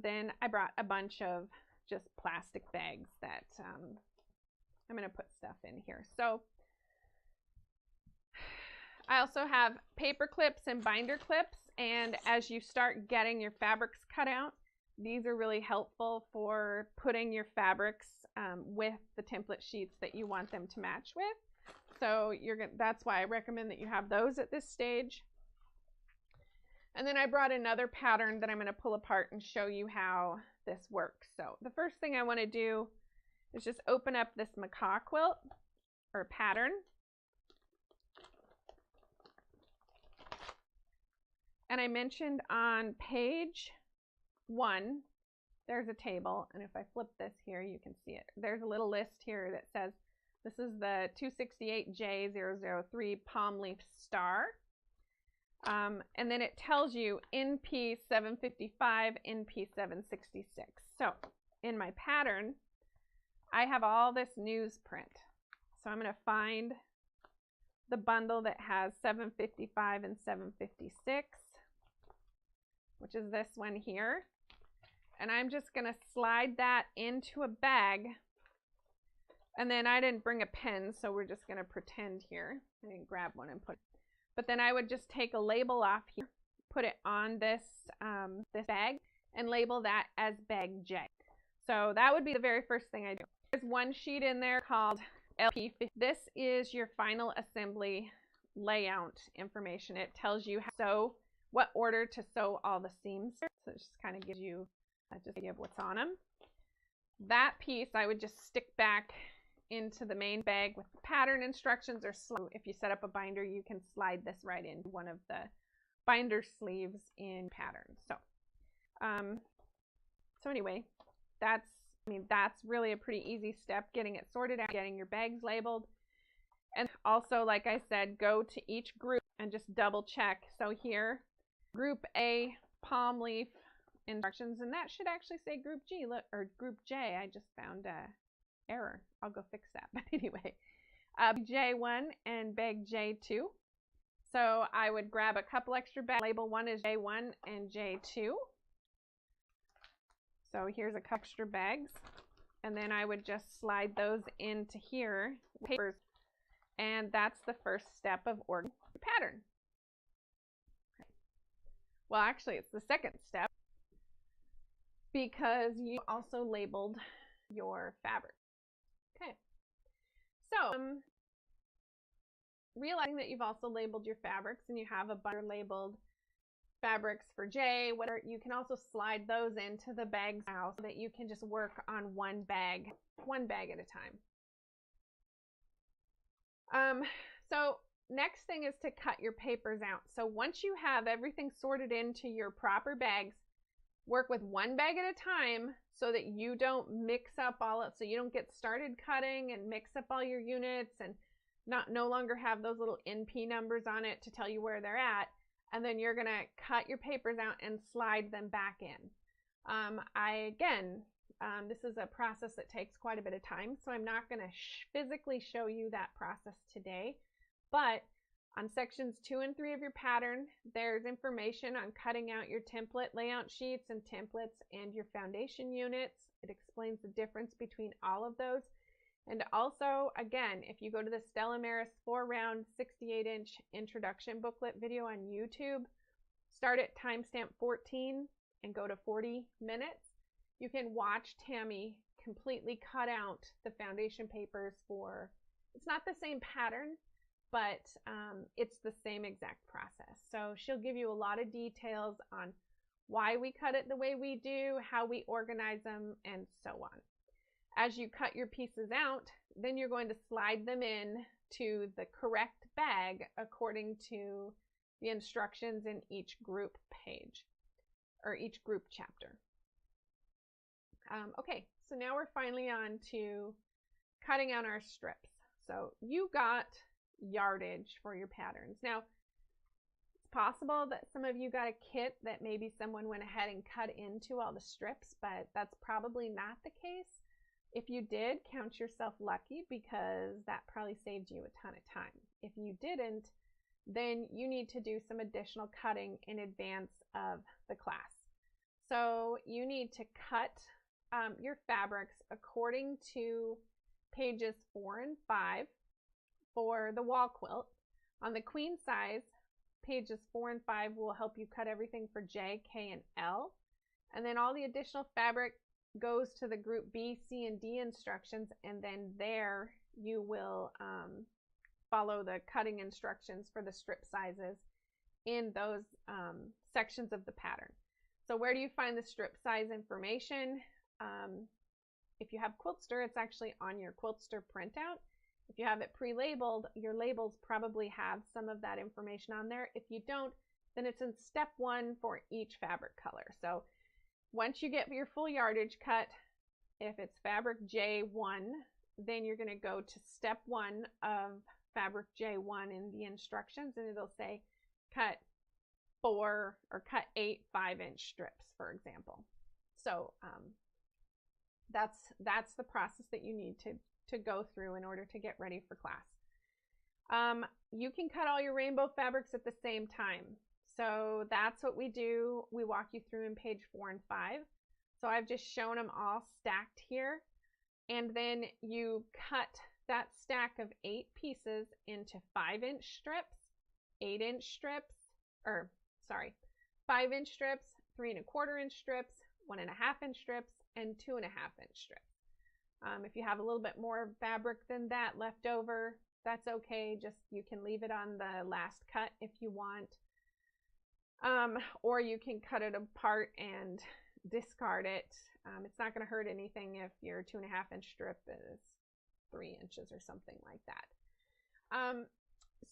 then I brought a bunch of just plastic bags that I'm going to put stuff in here. So I also have paper clips and binder clips, and as you start getting your fabrics cut out, these are really helpful for putting your fabrics with the template sheets that you want them to match with. So that's why I recommend that you have those at this stage. And then I brought another pattern that I'm going to pull apart and show you how this works. So the first thing I want to do is just open up this Macaw quilt or pattern. And I mentioned on page 1, there's a table. And if I flip this here, you can see it. There's a little list here that says this is the 268J003 palm leaf star. And then it tells you NP 755, NP 766. So in my pattern, I have all this newsprint. So I'm going to find the bundle that has 755 and 756, which is this one here. And I'm just going to slide that into a bag. And then I didn't bring a pen, so we're just going to pretend here. I didn't grab one and put it. But then I would just take a label off here, put it on this, this bag, and label that as bag J. So that would be the very first thing I do. There's one sheet in there called LP. This is your final assembly layout information. It tells you what order to sew all the seams. So it just kind of gives you Just an idea of what's on them. That piece I would just stick back into the main bag with the pattern instructions, or if you set up a binder, you can slide this right into one of the binder sleeves in pattern. So anyway, that's really a pretty easy step, getting it sorted out, getting your bags labeled. And also, like I said, go to each group and just double check. So here, group A, palm leaf instructions, and that should actually say group G, look, or group J. I just found a error. I'll go fix that. But anyway, J1 and bag J2. So I would grab a couple extra bags, label one as J1 and J2. So here's a couple extra bags, and then I would just slide those into here, papers, and that's the first step of organizing the pattern. Well, actually, it's the second step, because you also labeled your fabric. Okay, so realizing that you've also labeled your fabrics and you have a bunch of labeled fabrics for J, whatever, you can also slide those into the bags now so that you can just work on one bag at a time. So next thing is to cut your papers out. So once you have everything sorted into your proper bags, work with one bag at a time so that you don't mix up so you don't get started cutting and mix up all your units and no longer have those little NP numbers on it to tell you where they're at. And then you're gonna cut your papers out and slide them back in. This is a process that takes quite a bit of time, so I'm not gonna physically show you that process today, but on sections 2 and 3 of your pattern, there's information on cutting out your template layout sheets and templates and your foundation units. It explains the difference between all of those. And also, again, if you go to the Stella Maris 4-round 68-inch introduction booklet video on YouTube, start at timestamp 14 and go to 40 minutes, you can watch Tammy completely cut out the foundation papers for, it's not the same pattern, but it's the same exact process. So she'll give you a lot of details on why we cut it the way we do, how we organize them, and so on. As you cut your pieces out, then you're going to slide them in to the correct bag according to the instructions in each group page or each group chapter. Okay, so now we're finally on to cutting out our strips. So you got yardage for your patterns. Now, it's possible that some of you got a kit that maybe someone went ahead and cut into all the strips, but that's probably not the case. If you did, count yourself lucky, because that probably saved you a ton of time. If you didn't, then you need to do some additional cutting in advance of the class. So you need to cut your fabrics according to pages 4 and 5 for the wall quilt. On the queen size, pages 4 and 5 will help you cut everything for J, K, and L. And then all the additional fabric goes to the group B, C, and D instructions, and then there you will follow the cutting instructions for the strip sizes in those sections of the pattern. So where do you find the strip size information? If you have Quiltster, it's actually on your Quiltster printout. If you have it pre-labeled, your labels probably have some of that information on there. If you don't, then it's in step 1 for each fabric color. So once you get your full yardage cut, if it's fabric J1, then you're going to go to step 1 of fabric J1 in the instructions, and it'll say cut 4 or cut 8 5-inch strips, for example. So that's the process that you need to go through in order to get ready for class. You can cut all your rainbow fabrics at the same time. So that's what we do. We walk you through in page 4 and 5. So I've just shown them all stacked here. And then you cut that stack of 8 pieces into 5-inch strips, 8-inch strips, 5-inch strips, 3¼ inch strips, 1½ inch strips, and 2½ inch strips. If you have a little bit more fabric than that left over, that's okay. Just you can leave it on the last cut if you want. Or you can cut it apart and discard it. It's not going to hurt anything if your 2.5-inch strip is 3 inches or something like that.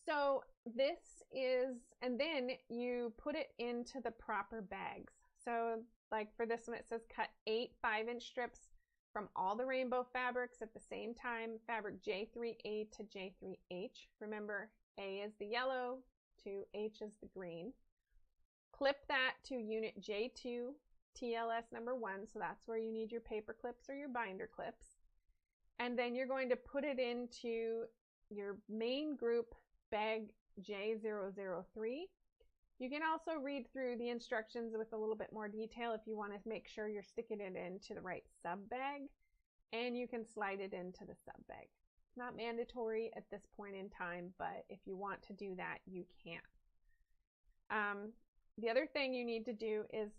So this is, and then you put it into the proper bags. So like for this one, it says cut 8 5-inch strips from all the rainbow fabrics at the same time, fabric J3A to J3H. Remember, A is the yellow, to H is the green. Clip that to unit J2, TLS number 1, so that's where you need your paper clips or your binder clips. And then you're going to put it into your main group bag J003. You can also read through the instructions with a little bit more detail if you want to make sure you're sticking it into the right sub bag, and you can slide it into the sub bag. It's not mandatory at this point in time, but if you want to do that, you can. The other thing you need to do is,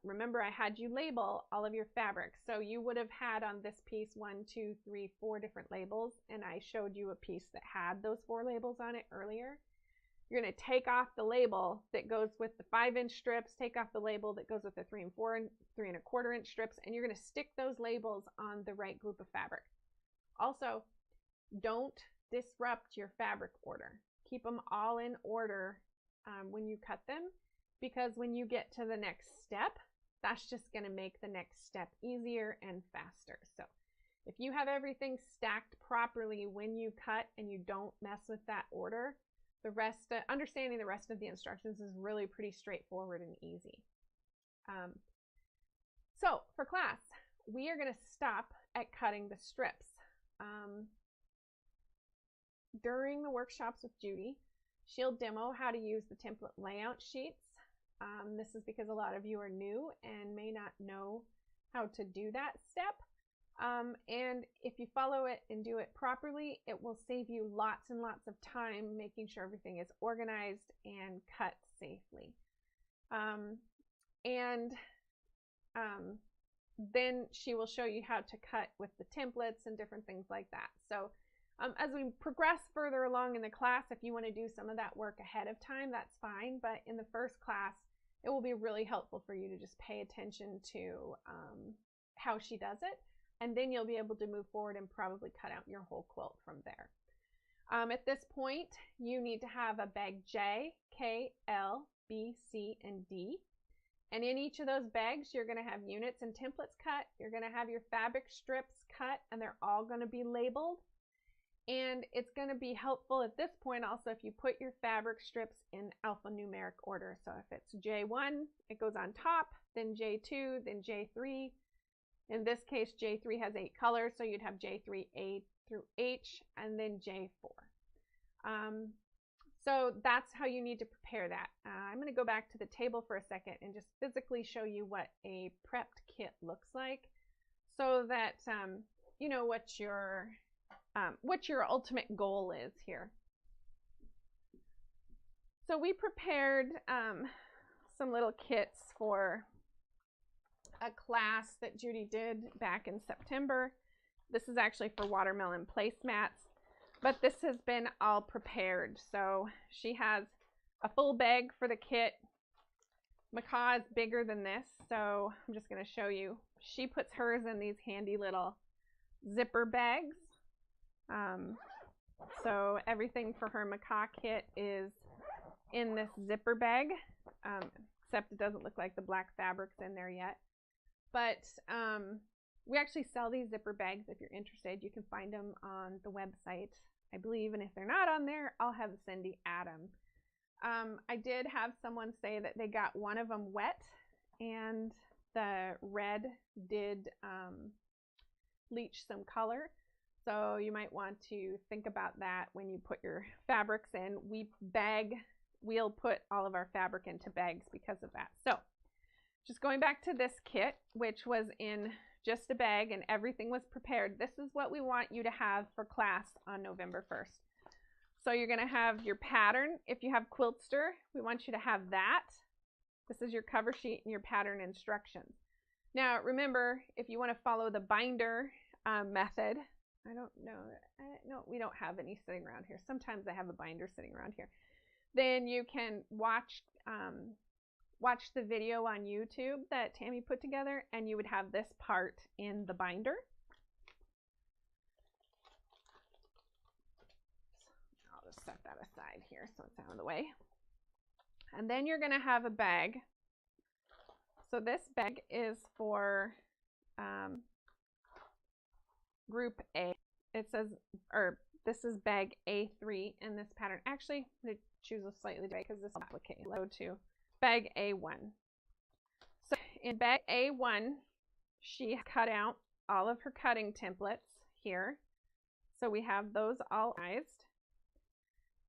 remember I had you label all of your fabrics. So you would have had on this piece 1, 2, 3, 4 different labels, and I showed you a piece that had those 4 labels on it earlier. You're going to take off the label that goes with the 5-inch strips, take off the label that goes with the 3 and 4 and 3.25-inch strips, and you're going to stick those labels on the right group of fabric. Also, don't disrupt your fabric order. Keep them all in order when you cut them, because when you get to the next step, that's just going to make the next step easier and faster. So if you have everything stacked properly when you cut and you don't mess with that order, the rest, understanding the rest of the instructions is really pretty straightforward and easy. So for class, we are going to stop at cutting the strips. During the workshops with Judy, she'll demo how to use the template layout sheets. This is because a lot of you are new and may not know how to do that step. And if you follow it and do it properly, it will save you lots and lots of time making sure everything is organized and cut safely. Then she will show you how to cut with the templates and different things like that. So as we progress further along in the class, if you want to do some of that work ahead of time, that's fine. But in the first class, it will be really helpful for you to just pay attention to how she does it. And then you'll be able to move forward and probably cut out your whole quilt from there. At this point, you need to have a bag J, K, L, B, C, and D. And in each of those bags, you're going to have units and templates cut. You're going to have your fabric strips cut, and they're all going to be labeled. And it's going to be helpful at this point also if you put your fabric strips in alphanumeric order. So if it's J1, it goes on top, then J2, then J3. In this case, J3 has 8 colors, so you'd have J3A through H, and then J4. So that's how you need to prepare that. I'm going to go back to the table for a second and just physically show you what a prepped kit looks like, so that you know what your ultimate goal is here. So we prepared some little kits for a class that Judy did back in September. This is actually for watermelon placemats, but this has been all prepared. So she has a full bag for the kit. Macaw is bigger than this, so I'm just going to show you. She puts hers in these handy little zipper bags. So everything for her Macaw kit is in this zipper bag, except it doesn't look like the black fabric's in there yet. But we actually sell these zipper bags. If you're interested, you can find them on the website, I believe. And if they're not on there, I'll have Cindy add them. I did have someone say that they got one of them wet, and the red did leach some color. So you might want to think about that when you put your fabrics in. We'll put all of our fabric into bags because of that. So just going back to this kit, which was in just a bag and everything was prepared, this is what we want you to have for class on November 1st. So you're going to have your pattern. If you have Quiltster, we want you to have that. This is your cover sheet and your pattern instructions. Now remember, if you want to follow the binder method, I don't know, no, we don't have any sitting around here. Sometimes I have a binder sitting around here. Then you can watch watch the video on YouTube that Tammy put together, and you would have this part in the binder. I'll just set that aside here so it's out of the way. And then you're going to have a bag. So this bag is for group A. It says, or this is bag A3 in this pattern. Actually, I'm going to choose a slightly different because this is complicated. Go to bag A1. So in bag A1, she cut out all of her cutting templates here. So we have those all organized.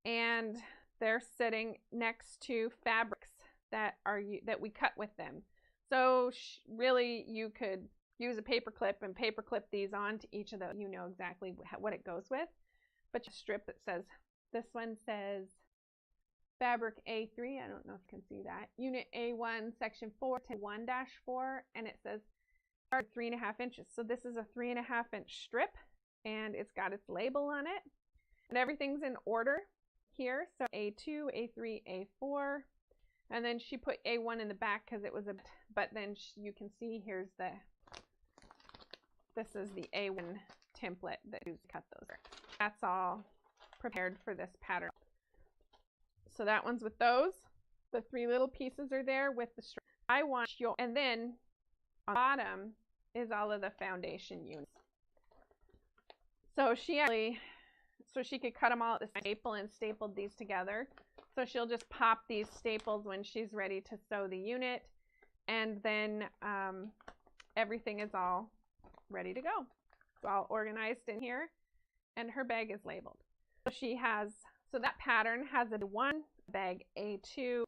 And they're sitting next to fabrics that we cut with them. So really you could use a paper clip and paper clip these onto each of those. You know exactly what it goes with. But you strip that says, this one says fabric A3, I don't know if you can see that, unit A1, section 4 to 1-4, and it says 3.5 inches. So this is a 3.5 inch strip, and it's got its label on it, and everything's in order here. So A2, A3, A4, and then she put A1 in the back because it was but then you can see here's this is the A1 template that you cut those. That's all prepared for this pattern. So that one's with those. The 3 little pieces are there with the strip. And then on the bottom is all of the foundation units. So she could cut them all at the staple and stapled these together. So she'll just pop these staples when she's ready to sew the unit, and then everything is all ready to go. It's all organized in here, and her bag is labeled. So that pattern has a A1, bag A2,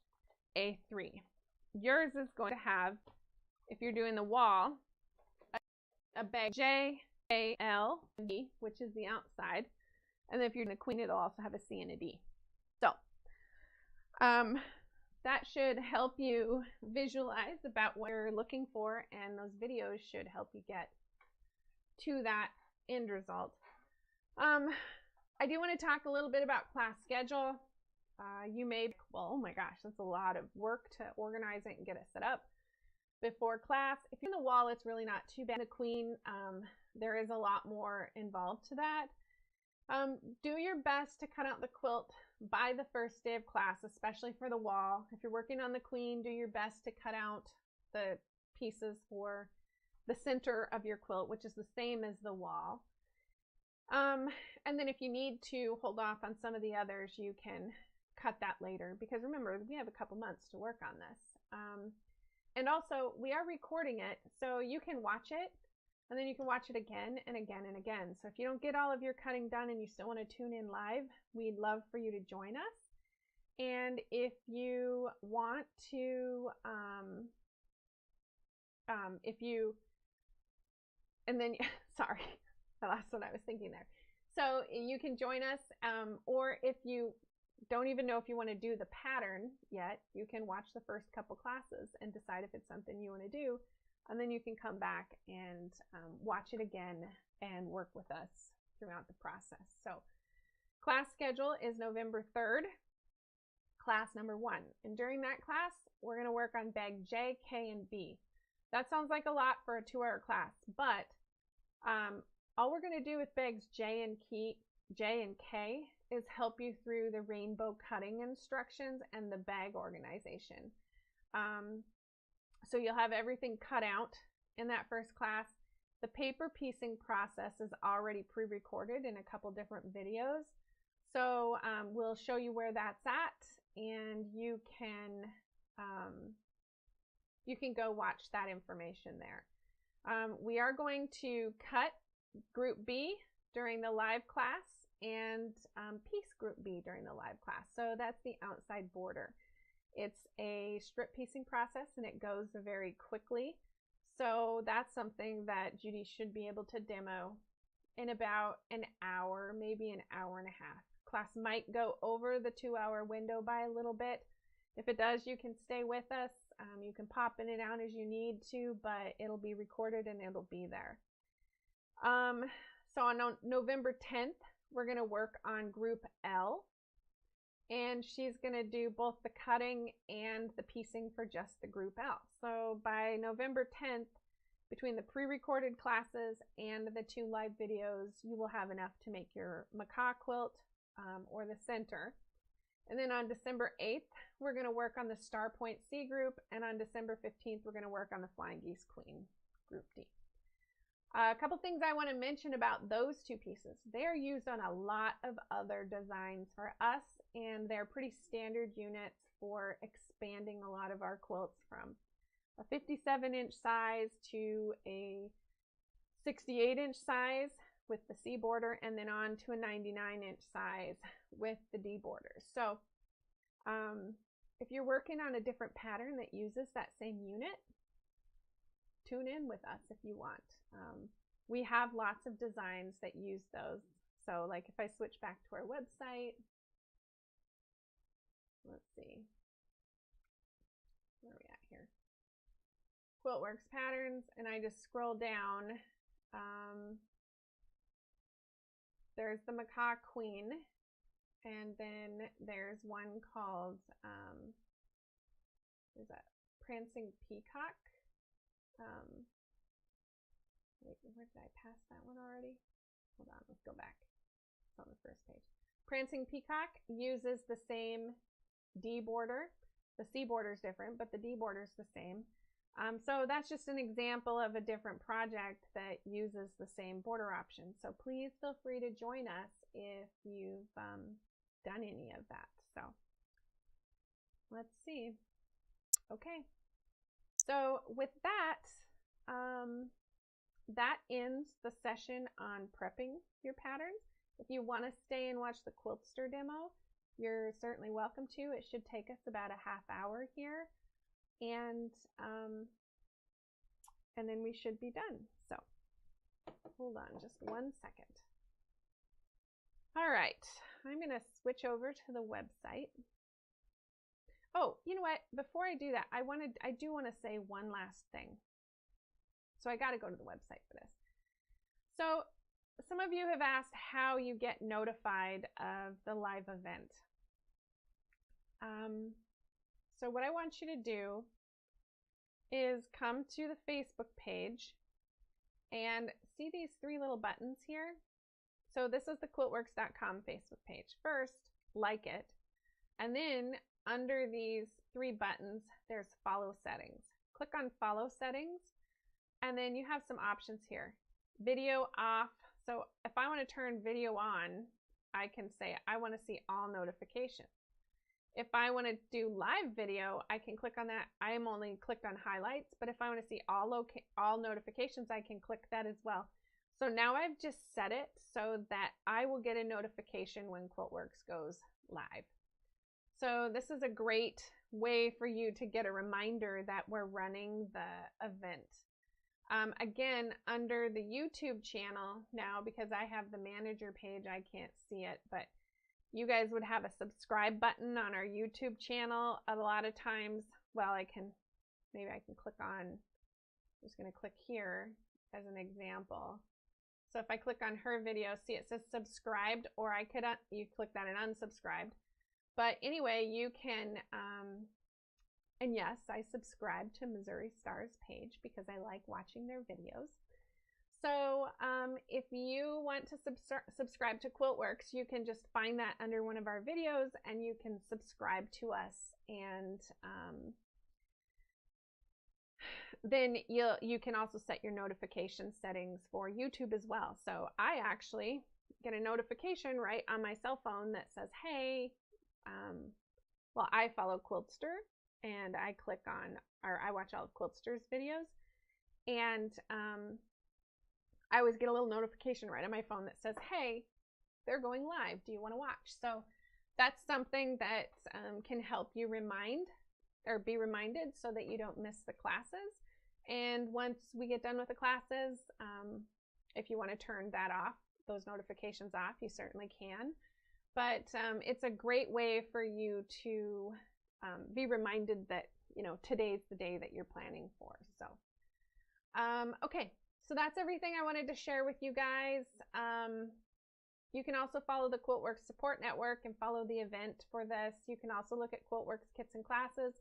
A3. Yours is going to have, if you're doing the wall, a bag J, A, L, and D, which is the outside. And then if you're doing the queen, it'll also have a C and a D. So that should help you visualize about what you're looking for, and those videos should help you get to that end result. I do want to talk a little bit about class schedule. Well, oh my gosh, that's a lot of work to organize it and get it set up before class. If you're in the wall, it's really not too bad. The queen, there is a lot more involved to that. Do your best to cut out the quilt by the first day of class, especially for the wall. If you're working on the queen, do your best to cut out the pieces for the center of your quilt, which is the same as the wall. And then if you need to hold off on some of the others, you can cut that later, because remember, we have a couple months to work on this. And also, we are recording it, so you can watch it, and then you can watch it again and again and again. So if you don't get all of your cutting done and you still want to tune in live, we'd love for you to join us. And if you want to, sorry, I lost what I was thinking there. So you can join us, or if you don't even know if you want to do the pattern yet, you can watch the first couple classes and decide if it's something you want to do, and then you can come back and watch it again and work with us throughout the process. So class schedule is November 3rd, class number 1. And during that class, we're going to work on bag J, K, and B. That sounds like a lot for a 2-hour class, but all we're going to do with bags J and K is help you through the rainbow cutting instructions and the bag organization. So you'll have everything cut out in that first class. The paper piecing process is already pre-recorded in a couple different videos. So we'll show you where that's at, and you can go watch that information there. We are going to cut Group B during the live class and piece Group B during the live class. So that's the outside border. It's a strip piecing process, and it goes very quickly. So that's something that Judy should be able to demo in about an hour, maybe an hour and a half. Class might go over the 2-hour window by a little bit. If it does, you can stay with us. You can pop in and out as you need to, but it'll be recorded and it'll be there. So on November 10th, we're going to work on Group L. and she's going to do both the cutting and the piecing for just the group out. So by November 10th, between the pre-recorded classes and the 2 live videos, you will have enough to make your macaw quilt or the center. And then on December 8th, we're going to work on the Star Point C group, and on December 15th, we're going to work on the Flying Geese Queen group D. A couple things I want to mention about those 2 pieces. They're used on a lot of other designs for us, and they're pretty standard units for expanding a lot of our quilts from a 57-inch size to a 68-inch size with the C border, and then on to a 99-inch size with the D border. So if you're working on a different pattern that uses that same unit, tune in with us if you want. We have lots of designs that use those. So like if I switch back to our website, let's see, where are we at here? Quiltworx patterns, and I just scroll down. There's the Macaw Queen, and then there's one called, there's that Prancing Peacock. Wait, where did I pass that one already? Hold on, let's go back. It's on the first page. Prancing Peacock uses the same D border. The C border is different, but the D border is the same. So that's just an example of a different project that uses the same border option. So please feel free to join us if you've done any of that. So let's see. Okay. So with that, that ends the session on prepping your patterns. If you want to stay and watch the Quiltster demo, you're certainly welcome to. It should take us about a half hour here. And then we should be done. So hold on just 1 second. All right, I'm going to switch over to the website. Oh, you know what? Before I do that, I do want to say one last thing. So I got to go to the website for this. So some of you have asked how you get notified of the live event. So what I want you to do is come to the Facebook page and see these 3 little buttons here. So this is the Quiltworx.com Facebook page. First, like it, and then under these 3 buttons, there's follow settings. Click on follow settings, and then you have some options here. Video off. So if I want to turn video on, I can say I want to see all notifications. If I want to do live video, I can click on that. I am only clicked on highlights, but if I want to see all notifications, I can click that as well. So now I've just set it so that I will get a notification when Quiltworx goes live. So this is a great way for you to get a reminder that we're running the event. Again, under the YouTube channel now, because I have the manager page, I can't see it, but you guys would have a subscribe button on our YouTube channel. A lot of times, well, maybe I can click on, I'm just going to click here as an example. So if I click on her video, see it says subscribed, or you click that and unsubscribed. But anyway, you can, and yes, I subscribe to Missouri Stars page because I like watching their videos. So if you want to subscribe to Quiltworx, you can just find that under one of our videos and you can subscribe to us, and then you can also set your notification settings for YouTube as well. So I actually get a notification right on my cell phone that says, hey, well, I follow Quiltster and I click on, or I watch all of Quiltster's videos, and I always get a little notification right on my phone that says, hey, they're going live. Do you want to watch? So that's something that can help you be reminded so that you don't miss the classes. And once we get done with the classes, if you want to turn that off, those notifications off, you certainly can. But it's a great way for you to be reminded that, today's the day that you're planning for. So, okay. So that's everything I wanted to share with you guys. You can also follow the Quiltworx support network and follow the event for this. You can also look at Quiltworx kits and classes.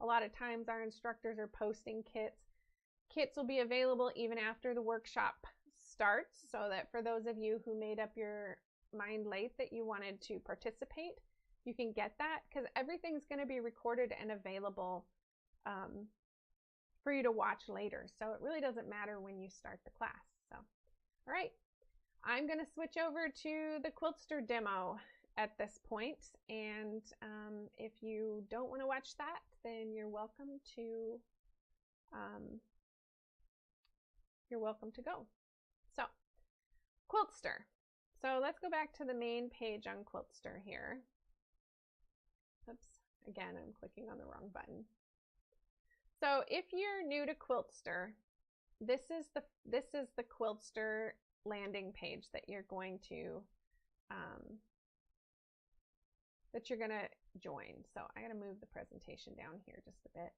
A lot of times our instructors are posting kits. Kits will be available even after the workshop starts, so that for those of you who made up your mind late that you wanted to participate, you can get that, because everything's going to be recorded and available for you to watch later. So it really doesn't matter when you start the class. So, all right, I'm going to switch over to the Quiltster Demo at this point, and if you don't want to watch that, then you're welcome to go. So, Quiltster. So let's go back to the main page on Quiltster here. Oops, again, I'm clicking on the wrong button. So if you're new to Quiltster, this is the Quiltster landing page that you're going to join. So I gotta move the presentation down here just a bit.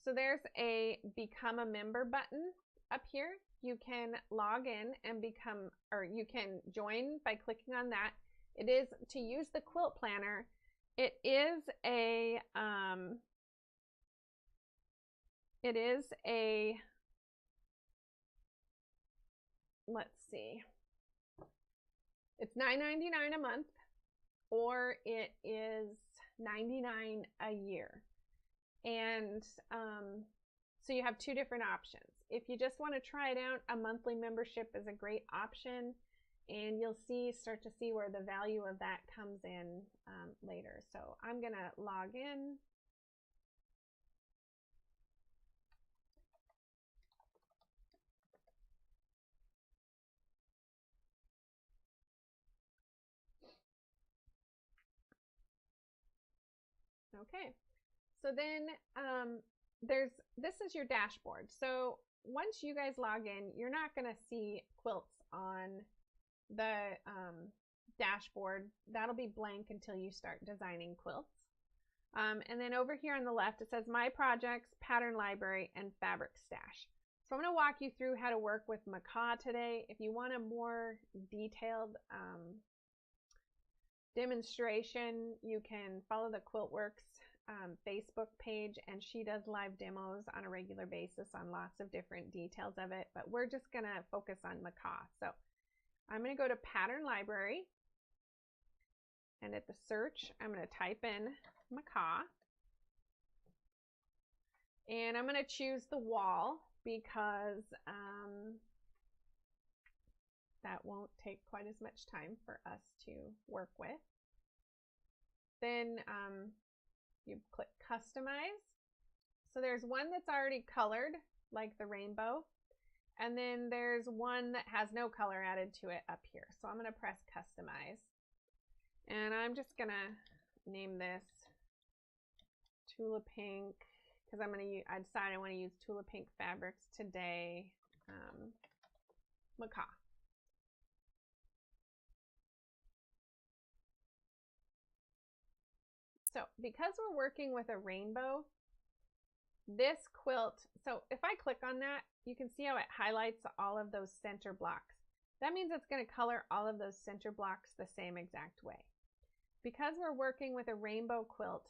So there's a become a member button up here. You can log in and become, or you can join by clicking on that. It is to use the Quilt Planner. It is a let's see, it's $9.99 a month, or it is $99 a year. And so you have two different options. If you just want to try it out, a monthly membership is a great option, and you'll start to see where the value of that comes in later. So I'm going to log in. Okay, so then this is your dashboard. So once you guys log in, you're not going to see quilts on the dashboard. That'll be blank until you start designing quilts. And then over here on the left, it says My Projects, Pattern Library, and Fabric Stash. So I'm going to walk you through how to work with Macaw today. If you want a more detailed demonstration, you can follow the Quiltworx Facebook page, and she does live demos on a regular basis on lots of different details of it, but we're just going to focus on Macaw. So I'm going to go to Pattern Library, and at the search, I'm going to type in Macaw, and I'm going to choose the wall because that won't take quite as much time for us to work with. Then you click Customize. So there's one that's already colored, like the rainbow, and then there's one that has no color added to it up here. So I'm going to press Customize, and I'm just going to name this Tula Pink, because I decided I want to use Tula Pink fabrics today, Macaw. So because we're working with a rainbow, this quilt, so if I click on that, you can see how it highlights all of those center blocks. That means it's going to color all of those center blocks the same exact way. Because we're working with a rainbow quilt,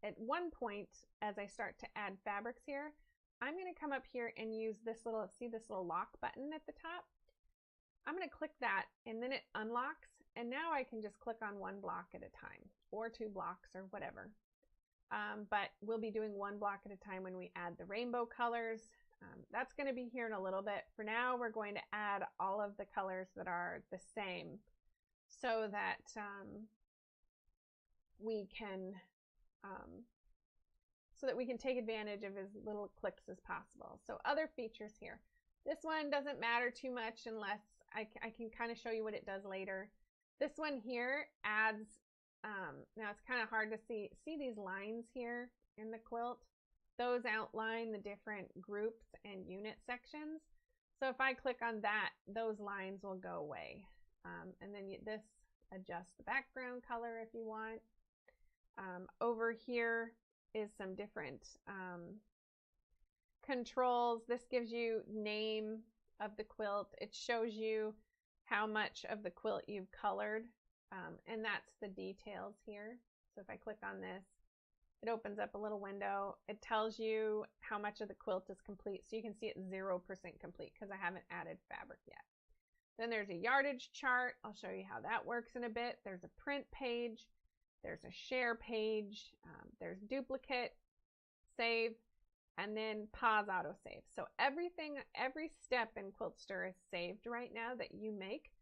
at one point, as I start to add fabrics here, I'm going to come up here and use this little, see this little lock button at the top? I'm going to click that, and then it unlocks, and now I can just click on one block at a time, or 2 blocks, or whatever. But we'll be doing 1 block at a time when we add the rainbow colors. That's going to be here in a little bit. For now, we're going to add all of the colors that are the same, so that we can take advantage of as little clicks as possible. So other features here. This one doesn't matter too much unless I can kind of show you what it does later. This one here adds, now it's kind of hard to see these lines here in the quilt. Those outline the different groups and unit sections. So if I click on that, those lines will go away. And then this adjusts the background color if you want. Over here is some different controls. This gives you name of the quilt. It shows you how much of the quilt you've colored, and that's the details here. So if I click on this, it opens up a little window. It tells you how much of the quilt is complete. So you can see it's 0% complete because I haven't added fabric yet. Then there's a yardage chart. I'll show you how that works in a bit. There's a print page. There's a share page. There's duplicate, save, and then pause autosave. So every step in Quiltster is saved right now that you make.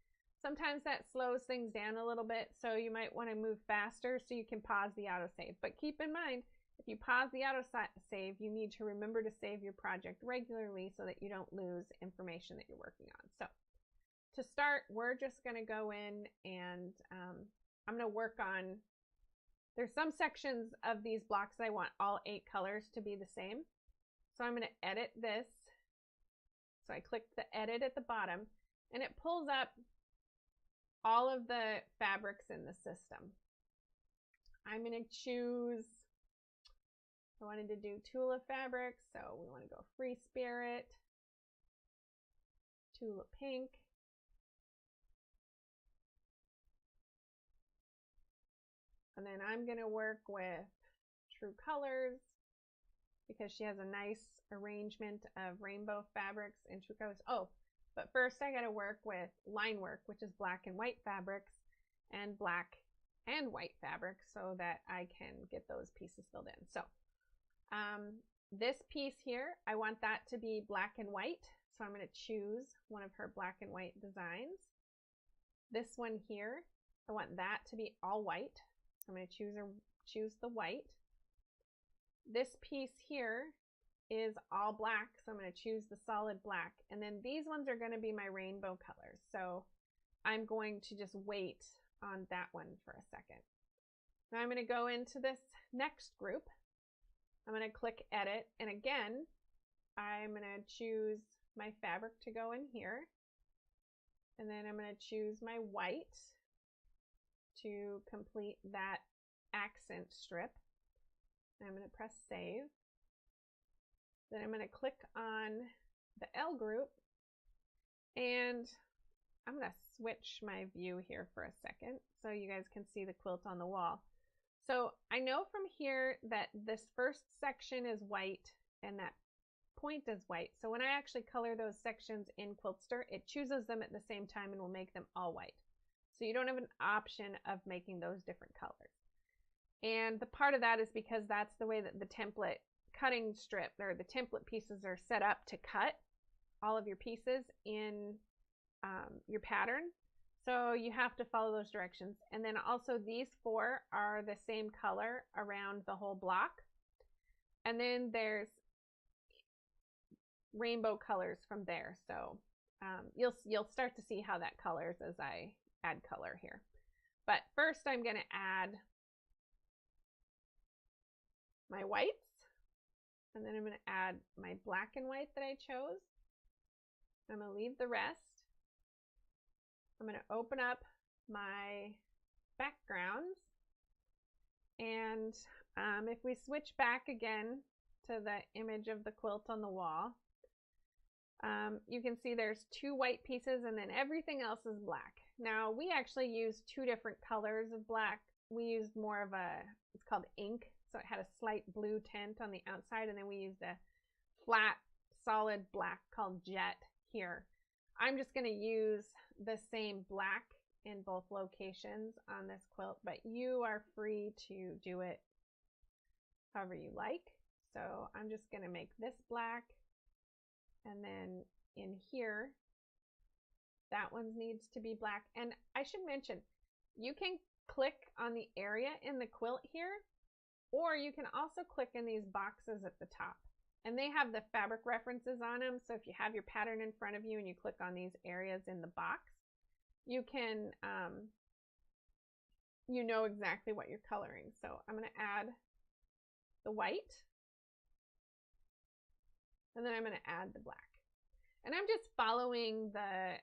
Sometimes that slows things down a little bit, so you might want to move faster so you can pause the autosave. But keep in mind, if you pause the autosave, you need to remember to save your project regularly so that you don't lose information that you're working on. So to start, we're just going to go in and I'm going to work on, there's some sections of these blocks that I want all 8 colors to be the same. So I'm going to edit this. So I click the edit at the bottom and it pulls up all of the fabrics in the system. I'm going to choose, I wanted to do Tula fabric, so we want to go Free Spirit, Tula Pink, and then I'm going to work with True Colors because she has a nice arrangement of rainbow fabrics and True Colors. Oh, but first I got to work with line work, which is black and white fabrics, and black and white fabrics so that I can get those pieces filled in. So this piece here, I want that to be black and white. So I'm going to choose one of her black and white designs. This one here, I want that to be all white. I'm going to choose the white. This piece here is all black, so I'm going to choose the solid black. And then these ones are going to be my rainbow colors. So I'm going to just wait on that one for a second. Now I'm going to go into this next group. I'm going to click edit, and again, I'm going to choose my fabric to go in here. And then I'm going to choose my white to complete that accent strip. I'm going to press save. Then I'm going to click on the L group and I'm going to switch my view here for a second so you guys can see the quilt on the wall. So I know from here that this first section is white and that point is white. So when I actually color those sections in Quiltster, it chooses them at the same time and will make them all white. So you don't have an option of making those different colors. And the part of that is because that's the way that the template cutting strip or the template pieces are set up to cut all of your pieces in your pattern. So you have to follow those directions. And then also these 4 are the same color around the whole block. And then there's rainbow colors from there. So you'll start to see how that colors as I add color here. But first I'm going to add my whites. And then I'm going to add my black and white that I chose. I'm going to leave the rest. I'm going to open up my backgrounds. And if we switch back again to the image of the quilt on the wall, you can see there's 2 white pieces and then everything else is black. Now we actually used 2 different colors of black. We used more of it's called ink. So it had a slight blue tint on the outside, and then we used a flat, solid black called Jet here. I'm just going to use the same black in both locations on this quilt, but you are free to do it however you like. So I'm just going to make this black, and then in here, that one needs to be black. And I should mention, you can click on the area in the quilt here, or you can also click in these boxes at the top. And they have the fabric references on them. So if you have your pattern in front of you and you click on these areas in the box, you can, you know exactly what you're coloring. So I'm going to add the white. And then I'm going to add the black. And I'm just following the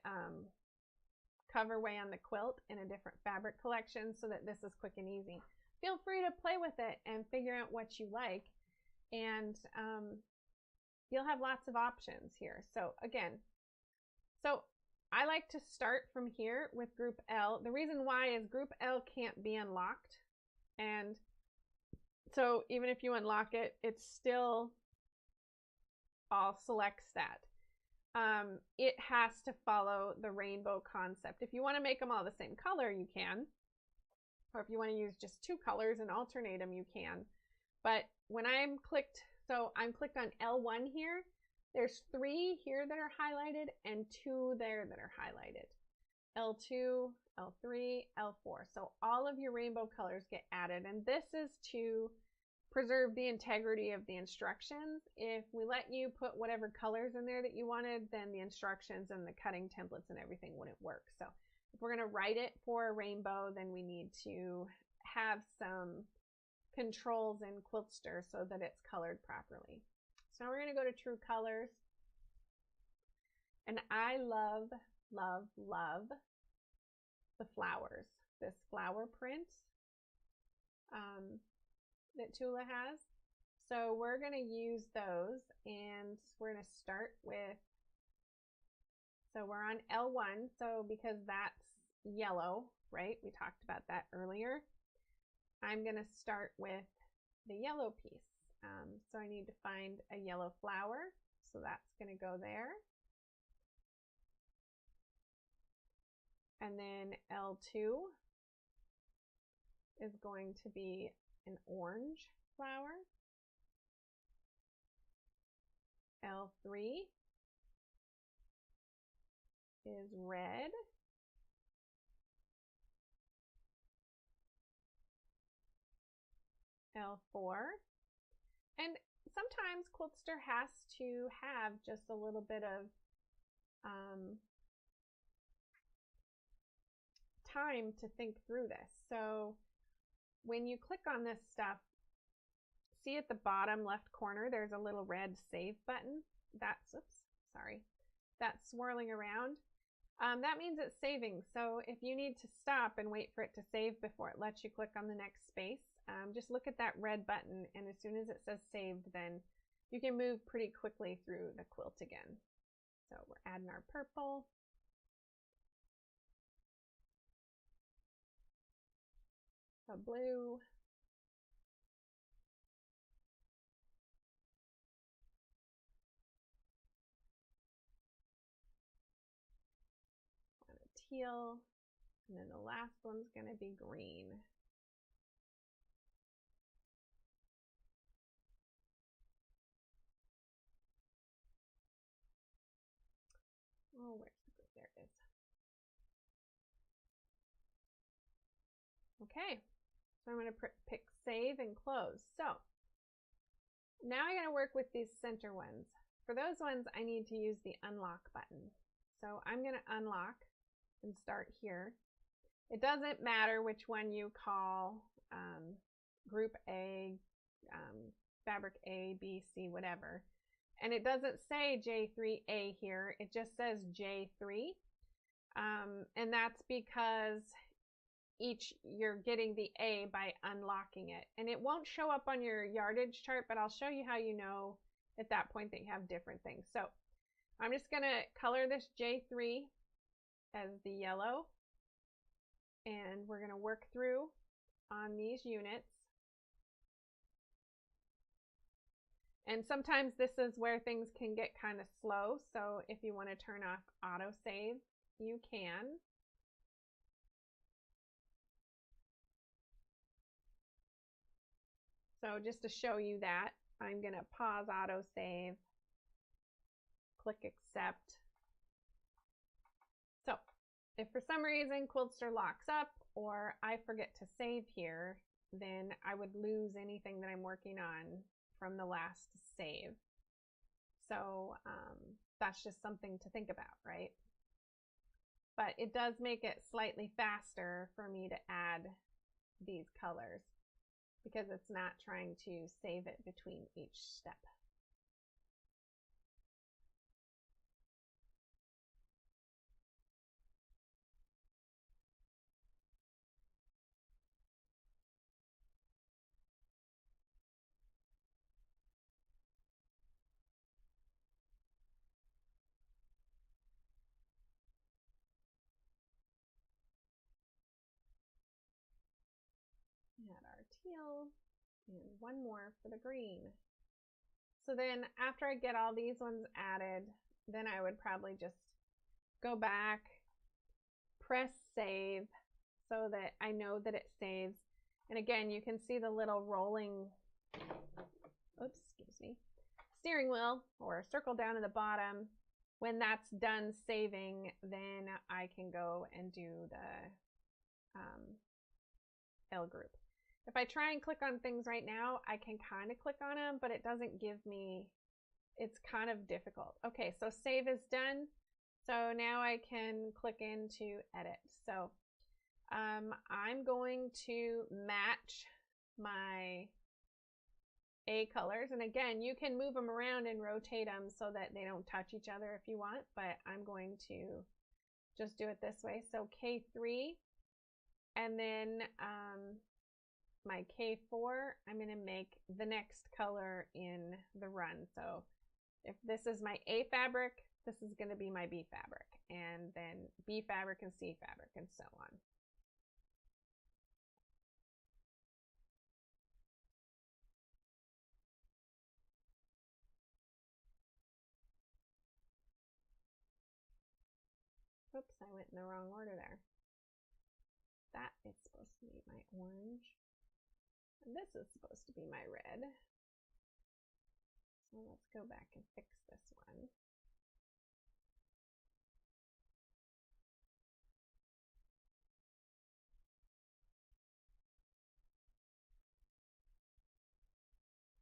coverway on the quilt in a different fabric collection so that this is quick and easy. Feel free to play with it and figure out what you like. And you'll have lots of options here. So again, I like to start from here with group L. The reason why is group L can't be unlocked. And so even if you unlock it, it still all selects that. It has to follow the rainbow concept. If you want to make them all the same color, you can. Or if you want to use just 2 colors and alternate them, you can. But when I'm clicked, so I'm clicked on L1 here, there's 3 here that are highlighted and 2 there that are highlighted. L2, L3, L4. So all of your rainbow colors get added. And this is to preserve the integrity of the instructions. If we let you put whatever colors in there that you wanted, then the instructions and the cutting templates and everything wouldn't work. So if we're going to write it for a rainbow, then we need to have some controls in Quiltster so that it's colored properly. So now we're going to go to True Colors. And I love, love, love the flowers. This flower print that Tula has. So we're going to use those, and we're going to start with, so we're on L1, so because that's yellow, right? We talked about that earlier. I'm going to start with the yellow piece. So I need to find a yellow flower, so that's going to go there. And then L2 is going to be an orange flower. L3 is red. L4. And sometimes Quiltster has to have just a little bit of time to think through this. So when you click on this stuff, see at the bottom left corner, there's a little red save button. That's swirling around. That means it's saving. So if you need to stop and wait for it to save before it lets you click on the next space, just look at that red button, and as soon as it says saved, then you can move pretty quickly through the quilt again. So we're adding our purple. A blue. And a teal. And then the last one's going to be green. Oh, where's the green? There it is. Okay, so I'm going to pick save and close. So now I'm going to work with these center ones. For those ones, I need to use the unlock button. So I'm going to unlock and start here. It doesn't matter which one you call group A, fabric A, B, C, whatever. And it doesn't say J3A here, it just says J3. And that's because you're getting the A by unlocking it. And it won't show up on your yardage chart, but I'll show you how you know at that point that you have different things. So I'm just going to color this J3 as the yellow. And we're going to work through on these units. And sometimes this is where things can get kind of slow. So if you want to turn off autosave, you can. So just to show you that, I'm going to pause autosave, click accept. So if for some reason Quiltster locks up or I forget to save here, then I would lose anything that I'm working on from the last save. So that's just something to think about, right? But it does make it slightly faster for me to add these colors because it's not trying to save it between each step. teal, and one more for the green. So then after I get all these ones added, then I would probably just go back, press save so that I know that it saves. And again, you can see the little rolling, oops, excuse me, steering wheel or circle down at the bottom. When that's done saving, then I can go and do the L group. If I try and click on things right now, I can kind of click on them, but it doesn't give me, it's kind of difficult. Okay, so save is done. So now I can click into edit. So I'm going to match my A colors. And again, you can move them around and rotate them so that they don't touch each other if you want, but I'm going to just do it this way. So K3, and then my K4, I'm going to make the next color in the run. So if this is my A fabric, this is going to be my B fabric, and then B fabric and C fabric, and so on. Oops, I went in the wrong order there. That is supposed to be my orange. And this is supposed to be my red. So let's go back and fix this one.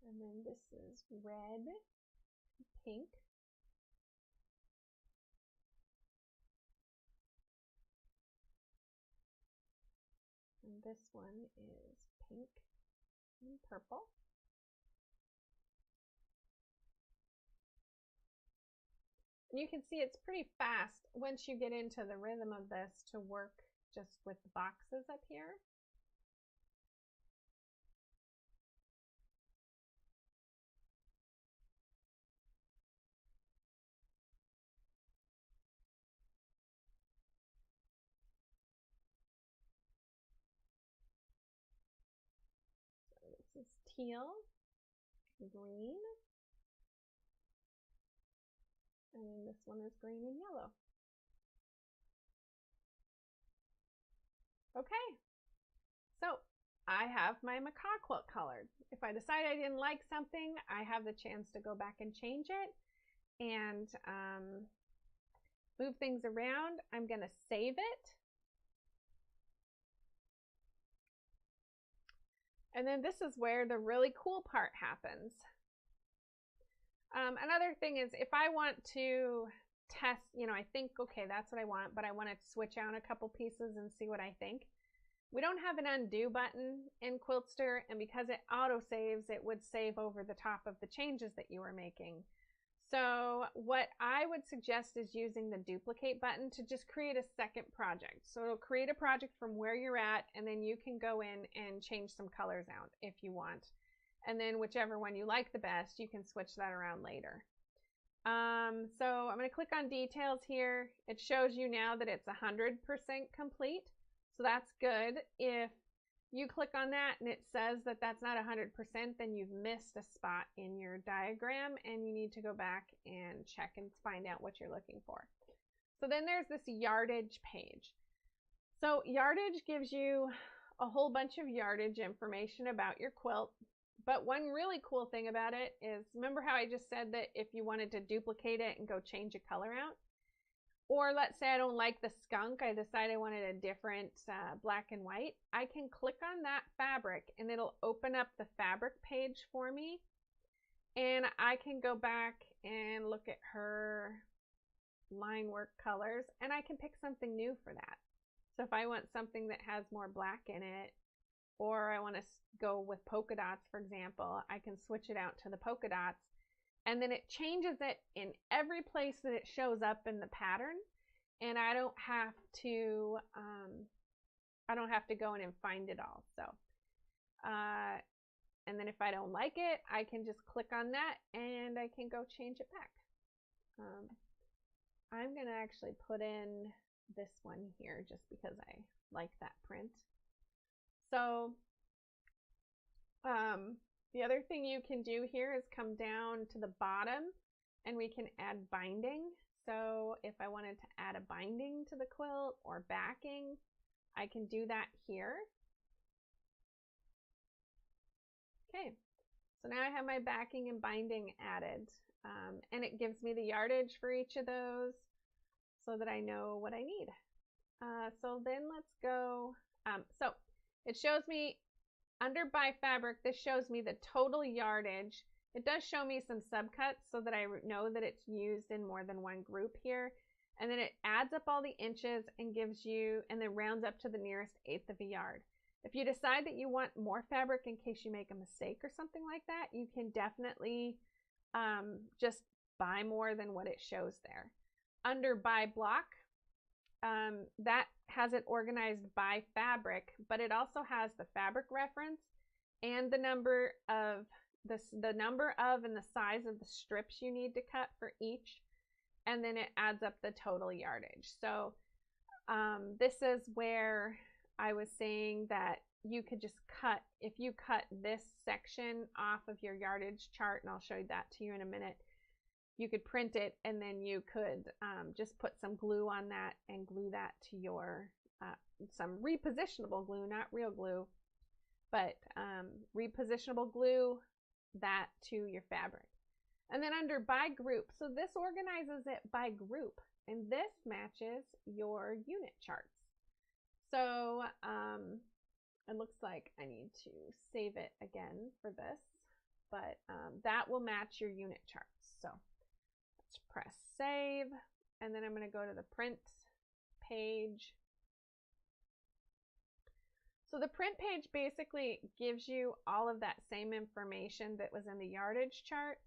And then this is red, pink. And this one is pink and purple. And you can see it's pretty fast once you get into the rhythm of this to work just with the boxes up here. This is teal, green, and then this one is green and yellow. Okay, so I have my macaw quilt colored. If I decide I didn't like something, I have the chance to go back and change it and move things around. I'm going to save it. And then this is where the really cool part happens. Another thing is if I want to test, I think, okay, that's what I want, but I want to switch out a couple pieces and see what I think. We don't have an undo button in Quiltster, and because it auto saves, it would save over the top of the changes that you were making. So what I would suggest is using the duplicate button to just create a second project. So it'll create a project from where you're at, and then you can go in and change some colors out if you want. And then whichever one you like the best, you can switch that around later. So I'm going to click on details here. It shows you now that it's 100% complete. So that's good. If you click on that and it says that that's not 100%, then you've missed a spot in your diagram and you need to go back and check and find out what you're looking for. So then there's this yardage page. So yardage gives you a whole bunch of yardage information about your quilt. But one really cool thing about it is, remember how I just said that if you wanted to duplicate it and go change a color out? Or let's say I don't like the skunk, I decide I wanted a different black and white. I can click on that fabric and it'll open up the fabric page for me. And I can go back and look at her line work colors and I can pick something new for that. So if I want something that has more black in it, or I want to go with polka dots, for example, I can switch it out to the polka dots. And then it changes it in every place that it shows up in the pattern. And I don't have to go in and find it all. So, and then if I don't like it, I can just click on that and I can go change it back. I'm going to actually put in this one here just because I like that print. So The other thing you can do here is come down to the bottom and we can add binding. So if I wanted to add a binding to the quilt or backing, I can do that here. Okay, so now I have my backing and binding added, and it gives me the yardage for each of those so that I know what I need. So then let's go, so it shows me under by fabric, this shows me the total yardage. It does show me some subcuts so that I know that it's used in more than one group here. And then it adds up all the inches and gives you, and then rounds up to the nearest eighth of a yard. If you decide that you want more fabric in case you make a mistake or something like that, you can definitely just buy more than what it shows there. Under by block, that has it organized by fabric, but it also has the fabric reference and the number of and the size of the strips you need to cut for each, and then it adds up the total yardage. So this is where I was saying that you could just cut, if you cut this section off of your yardage chart, and I'll show you that to you in a minute, you could print it and then you could just put some glue on that and glue that to your, some repositionable glue, not real glue, but repositionable glue that to your fabric. And then under by group, so this organizes it by group, and this matches your unit charts. So it looks like I need to save it again for this, but that will match your unit charts. So let's press save, and then I'm going to go to the print page. So the print page basically gives you all of that same information that was in the yardage chart,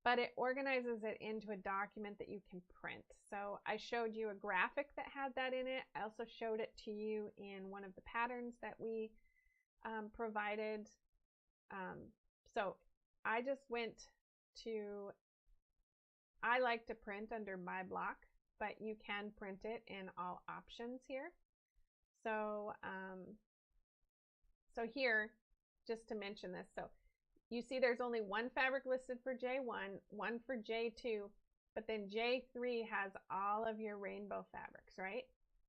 but it organizes it into a document that you can print. So I showed you a graphic that had that in it. I also showed it to you in one of the patterns that we provided. So I just went to, I like to print under my block, but you can print it in all options here. So so here, just to mention this, so you see there's only one fabric listed for J1, one for J2, but then J3 has all of your rainbow fabrics, right?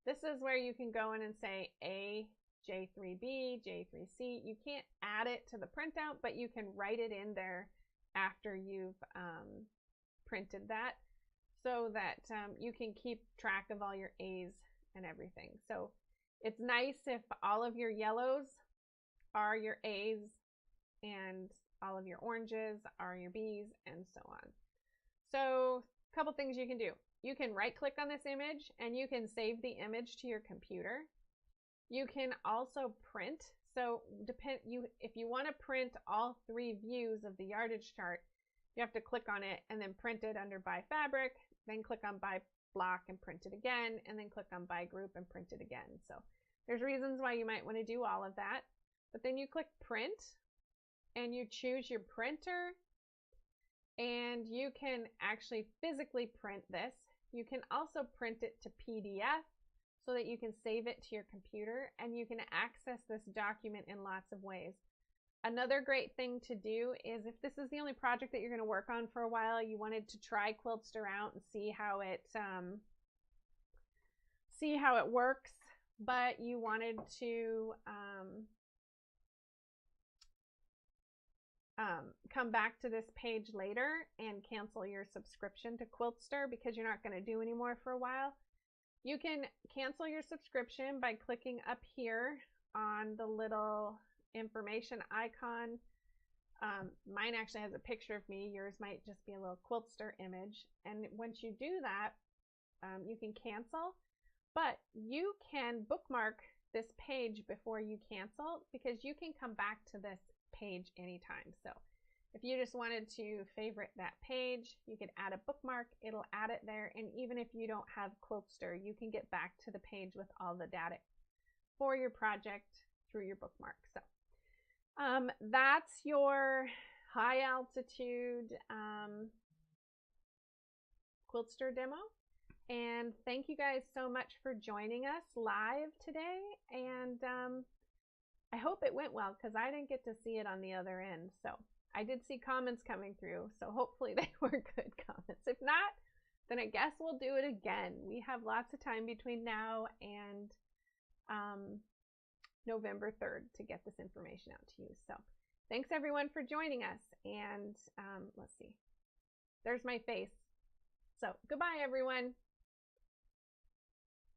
This is where you can go in and say A, J3B, J3C. You can't add it to the printout, but you can write it in there after you've printed that, so that you can keep track of all your A's and everything. So it's nice if all of your yellows are your A's and all of your oranges are your B's, and so on. So a couple things you can do. You can right click on this image and you can save the image to your computer. You can also print. So if you want to print all three views of the yardage chart, you have to click on it and then print it under by fabric, then click on by block and print it again, and then click on by group and print it again. So there's reasons why you might want to do all of that. But then you click print and you choose your printer, and you can actually physically print this. You can also print it to PDF so that you can save it to your computer, and you can access this document in lots of ways. Another great thing to do is, if this is the only project that you're going to work on for a while, you wanted to try Quiltster out and see how it works, but you wanted to come back to this page later and cancel your subscription to Quiltster because you're not going to do any more for a while, you can cancel your subscription by clicking up here on the little information icon. Mine actually has a picture of me. Yours might just be a little Quiltster image. And once you do that, you can cancel, but you can bookmark this page before you cancel, because you can come back to this page anytime. So if you just wanted to favorite that page, you could add a bookmark, it'll add it there, and even if you don't have Quiltster, you can get back to the page with all the data for your project through your bookmark. So that's your high altitude Quiltster demo. And thank you guys so much for joining us live today. And I hope it went well because I didn't get to see it on the other end. So I did see comments coming through, so hopefully they were good comments. If not, then I guess we'll do it again. We have lots of time between now and November 3rd to get this information out to you. So thanks everyone for joining us, and let's see, there's my face. So goodbye everyone.